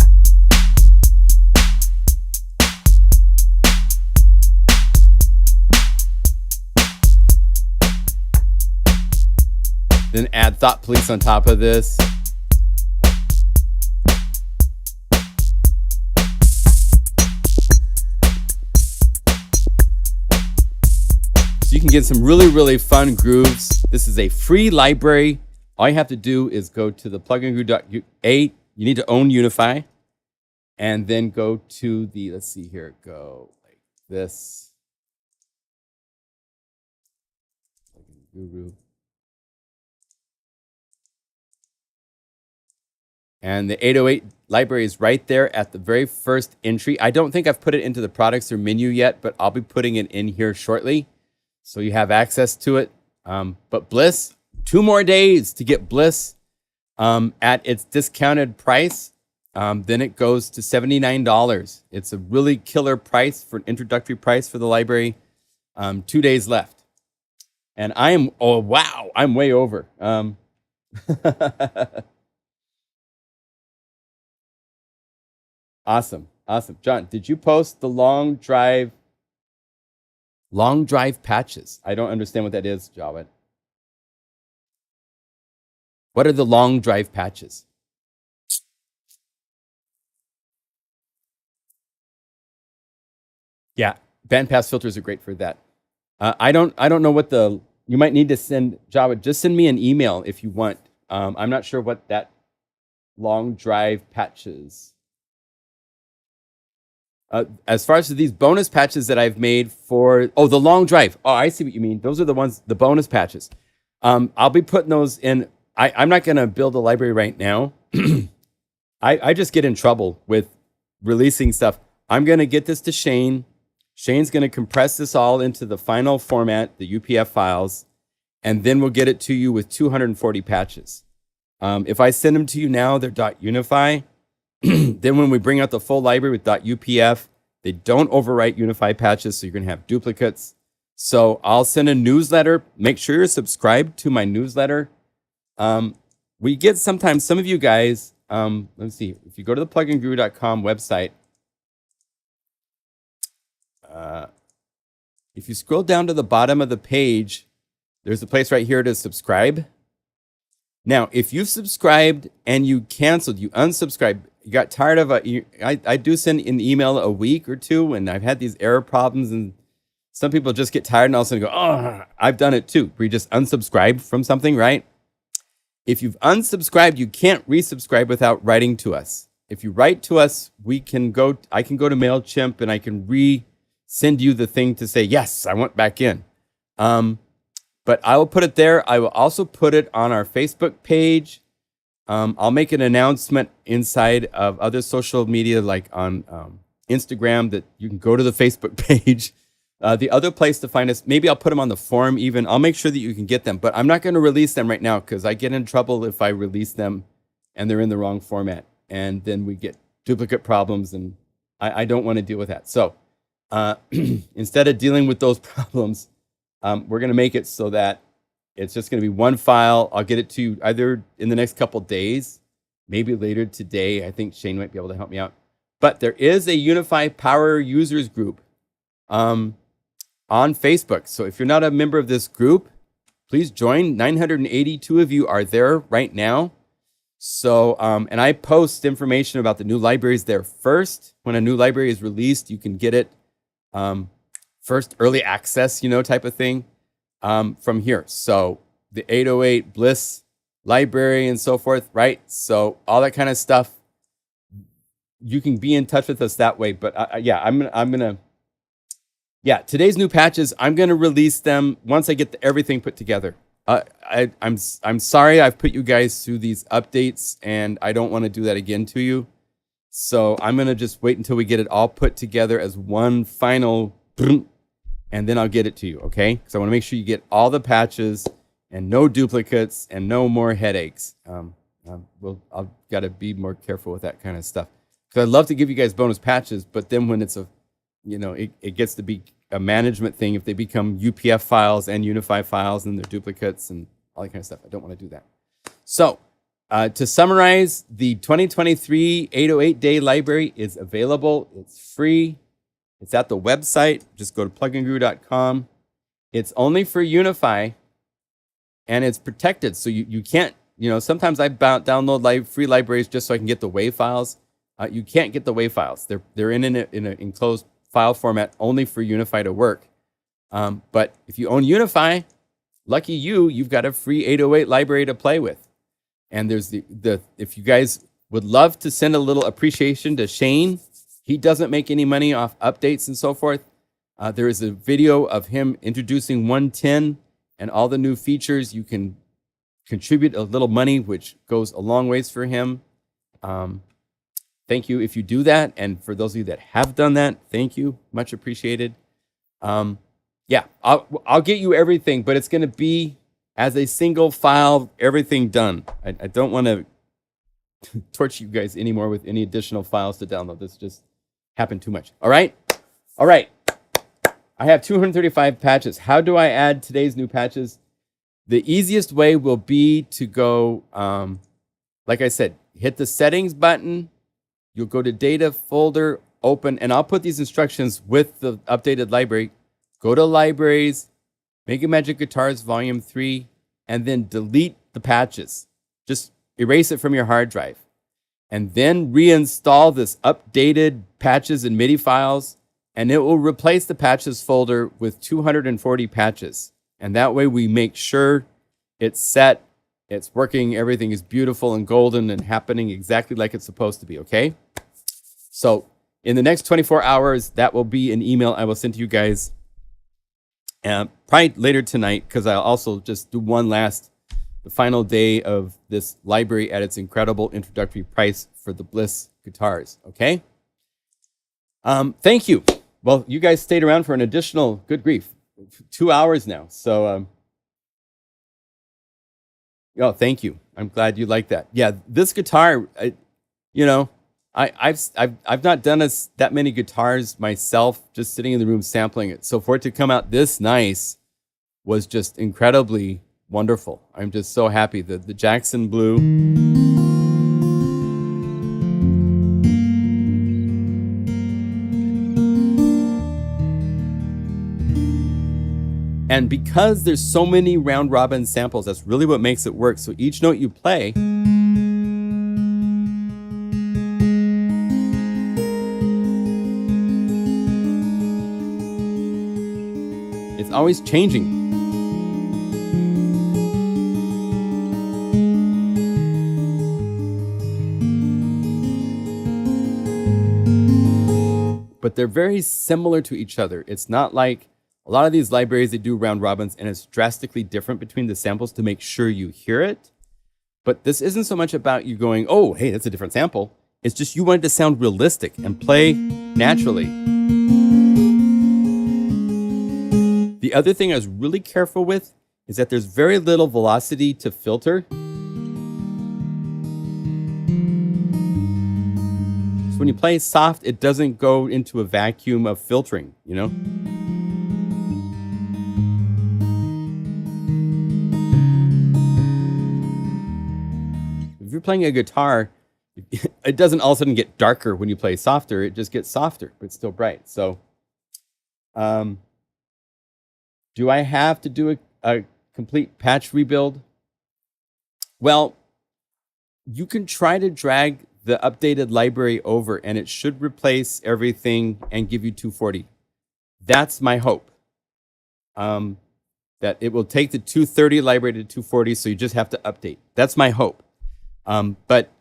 Then add Thought Police on top of this. So you can get some really, really fun grooves. This is a free library. All you have to do is go to the plugin.guru. You need to own Unify. And then go to the, let's see here, go like this. Plugin Guru. And the 808 library is right there at the very first entry. I don't think I've put it into the products or menu yet, but I'll be putting it in here shortly. So you have access to it. But BLISS, 2 more days to get BLISS at its discounted price. Then it goes to $79. It's a really killer price for an introductory price for the library. 2 days left. And I am, oh, wow, I'm way over. Awesome. Awesome. John, did you post the long drive patches? I don't understand what that is, Javed. What are the long drive patches? Yeah, bandpass filters are great for that. I don't know what you might need to send, Javed. Just send me an email if you want. I'm not sure what that long drive patches. As far as these bonus patches that I've made for, the long drive. Oh, I see what you mean. Those are the ones, the bonus patches. I'll be putting those in. I'm not going to build a library right now. I just get in trouble with releasing stuff. I'm going to get this to Shane. Shane's going to compress this all into the final format, the UPF files, and then we'll get it to you with 240 patches. If I send them to you now, they're .unify. Then when we bring out the full library with .upf, they don't overwrite Unify patches, so you're going to have duplicates. So I'll send a newsletter. Make sure you're subscribed to my newsletter. We get sometimes, some of you guys, let's see, if you go to the pluginguru.com website, if you scroll down to the bottom of the page, there's a place right here to subscribe. Now, if you've subscribed and you canceled, you unsubscribed, you got tired of I do send an email a week or two, and I've had these error problems, and some people just get tired and all of a sudden go, oh, I've done it too. Where you just unsubscribe from something, right? If you've unsubscribed, you can't resubscribe without writing to us. If you write to us, I can go to MailChimp and I can send you the thing to say, yes, I went back in. But I will put it there. I will also put it on our Facebook page. I'll make an announcement inside of other social media, like on Instagram, that you can go to the Facebook page. The other place to find us, maybe I'll put them on the forum even. I'll make sure that you can get them, but I'm not going to release them right now because I get in trouble if I release them and they're in the wrong format. And then we get duplicate problems, and I don't want to deal with that. So instead of dealing with those problems, we're going to make it so that it's just going to be one file. I'll get it to you either in the next couple days, maybe later today. I think Shane might be able to help me out. But there is a Unify Power users group on Facebook. So if you're not a member of this group, please join. 982 of you are there right now. So, and I post information about the new libraries there first. When a new library is released, you can get it first, early access, type of thing from here. So the 808 BLISS library and so forth, right? So all that kind of stuff, you can be in touch with us that way. But today's new patches, I'm gonna release them once I get everything put together. I'm sorry I've put you guys through these updates, and I don't want to do that again to you. So I'm gonna just wait until we get it all put together as one final, and then I'll get it to you, okay? Because I want to make sure you get all the patches and no duplicates and no more headaches. I've got to be more careful with that kind of stuff. Because I'd love to give you guys bonus patches, but then when it's it gets to be a management thing, if they become UPF files and Unify files and they're duplicates and all that kind of stuff, I don't want to do that. So to summarize, the 2023 808 Day Library is available. It's free. It's at the website. Just go to pluginguru.com. It's only for Unify, and it's protected. So you can't, sometimes I download free libraries just so I can get the WAV files. You can't get the WAV files. They're in an enclosed file format only for Unify to work. But if you own Unify, lucky you've got a free 808 library to play with. And there's if you guys would love to send a little appreciation to Shane, he doesn't make any money off updates and so forth. There is a video of him introducing 110 and all the new features. You can contribute a little money, which goes a long ways for him. Thank you if you do that. And for those of you that have done that, thank you. Much appreciated. I'll get you everything, but it's going to be as a single file, everything done. I don't want to torture you guys anymore with any additional files to download. This just happened too much. All right. I have 235 patches. How do I add today's new patches? The easiest way will be to go, like I said, hit the settings button. You'll go to data folder open, and I'll put these instructions with the updated library. Go to Libraries, MegaMagic Guitars Volume 3, and then delete the patches. Just erase it from your hard drive. And then reinstall this updated patches and MIDI files, and it will replace the patches folder with 240 patches. And that way we make sure it's set, it's working, everything is beautiful and golden and happening exactly like it's supposed to be, okay? So in the next 24 hours, that will be an email I will send to you guys. Probably later tonight, because I'll also just do the final day of this library at its incredible introductory price for the BLISS guitars, okay? Thank you. Well, you guys stayed around for an additional, good grief, 2 hours now. So, oh, thank you. I'm glad you like that. Yeah, this guitar, I've not done that many guitars myself, just sitting in the room sampling it. So for it to come out this nice was just incredibly wonderful. I'm just so happy that the Jackson Blue. And because there's so many round robin samples, that's really what makes it work. So each note you play, it's always changing. But they're very similar to each other. It's not like a lot of these libraries, they do round robins, and it's drastically different between the samples to make sure you hear it. But this isn't so much about you going, oh, hey, that's a different sample. It's just you want it to sound realistic and play naturally. The other thing I was really careful with is that there's very little velocity to filter. So when you play soft, it doesn't go into a vacuum of filtering, you know? If you're playing a guitar, it doesn't all of a sudden get darker when you play softer. It just gets softer, but it's still bright. So, do I have to do a complete patch rebuild? Well, you can try to drag the updated library over, and it should replace everything and give you 240. That's my hope. That it will take the 230 library to 240, so you just have to update. That's my hope. But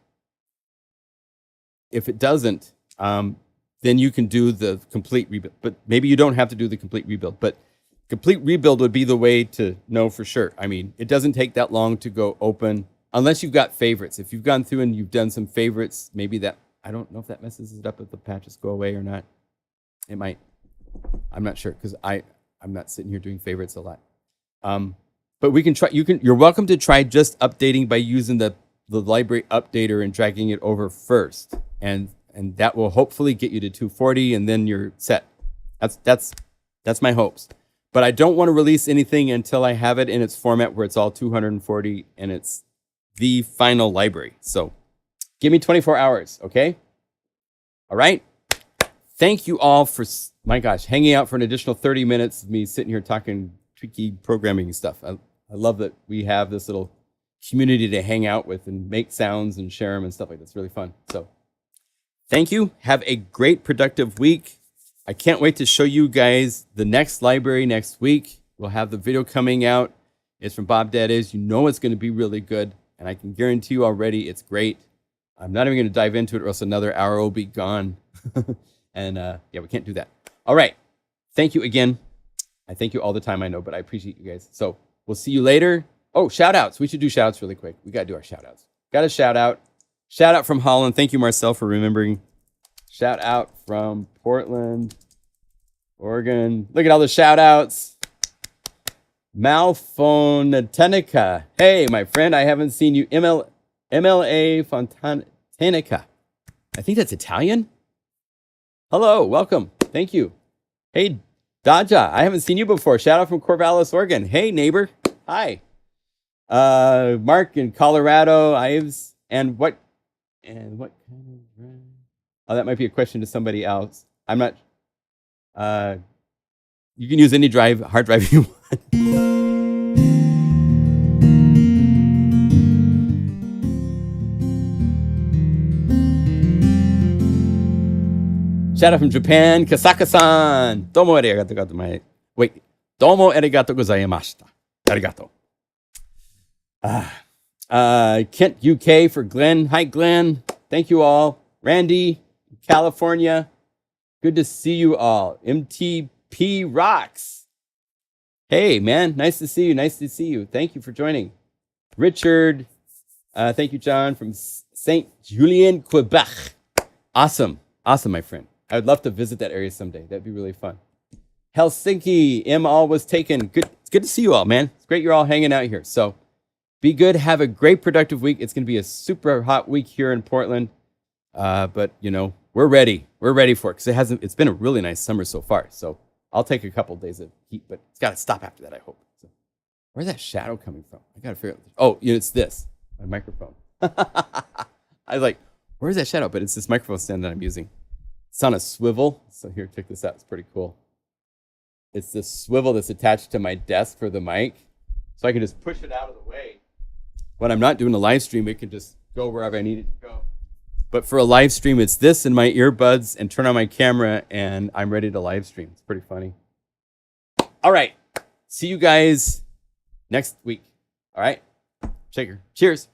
if it doesn't, then you can do the complete rebuild. But maybe you don't have to do the complete rebuild. But complete rebuild would be the way to know for sure. I mean, it doesn't take that long to go open, unless you've got favorites. If you've gone through and you've done some favorites, maybe that, I don't know if that messes it up if the patches go away or not. It might. I'm not sure, because I'm not sitting here doing favorites a lot. But we can try. You're welcome to try just updating by using the library updater and dragging it over first, and that will hopefully get you to 240, and then you're set. That's my hopes. But I don't want to release anything until I have it in its format where it's all 240 and it's the final library. So give me 24 hours, okay? All right? Thank you all for, my gosh, hanging out for an additional 30 minutes of me sitting here talking tricky programming stuff. I love that we have this little community to hang out with and make sounds and share them and stuff like that. It's really fun. So thank you. Have a great, productive week. I can't wait to show you guys the next library next week. We'll have the video coming out. It's from Bob Daddies. You know it's going to be really good, and I can guarantee you already it's great. I'm not even going to dive into it, or else another hour will be gone. And yeah, we can't do that. All right. Thank you again. I thank you all the time, I know, but I appreciate you guys. So we'll see you later. Oh, shout outs. We should do shout outs really quick. We got to do our shout outs. Got a shout out. Shout out from Holland. Thank you, Marcel, for remembering. Shout out from Portland, Oregon. Look at all the shout outs. Malfontanica. Hey, my friend, I haven't seen you. MLA Fontanica. I think that's Italian. Hello, welcome. Thank you. Hey, Daja, I haven't seen you before. Shout out from Corvallis, Oregon. Hey, neighbor. Hi. Mark in Colorado. Ives. And what kind of Oh, that might be a question to somebody else. I'm not. You can use any hard drive you want. Shout out from Japan, Kasaka-san. Domo arigato gozaimasu. Wait. Domo arigato gozaimashita. Arigato. Kent, UK for Glenn. Hi, Glenn. Thank you all. Randy, California. Good to see you all. MTP rocks. Hey, man. Nice to see you. Nice to see you. Thank you for joining. Richard. Thank you, John, from St. Julien, Quebec. Awesome. Awesome, my friend. I would love to visit that area someday. That'd be really fun. Helsinki, all was taken. Good. It's good to see you all, man. It's great you're all hanging out here. So be good. Have a great, productive week. It's going to be a super hot week here in Portland. But, you know, we're ready. We're ready for it because it's been a really nice summer so far. So I'll take a couple of days of heat, but it's got to stop after that, I hope. So, where's that shadow coming from? I got to figure out. Oh, it's this, my microphone. I was like, where's that shadow? But it's this microphone stand that I'm using. It's on a swivel. So here, check this out. It's pretty cool. It's this swivel that's attached to my desk for the mic. So I can just push it out of the way. When I'm not doing a live stream, it can just go wherever I need it to go. But for a live stream, it's this and my earbuds and turn on my camera and I'm ready to live stream. It's pretty funny. All right. See you guys next week. All right. Shaker. Cheers.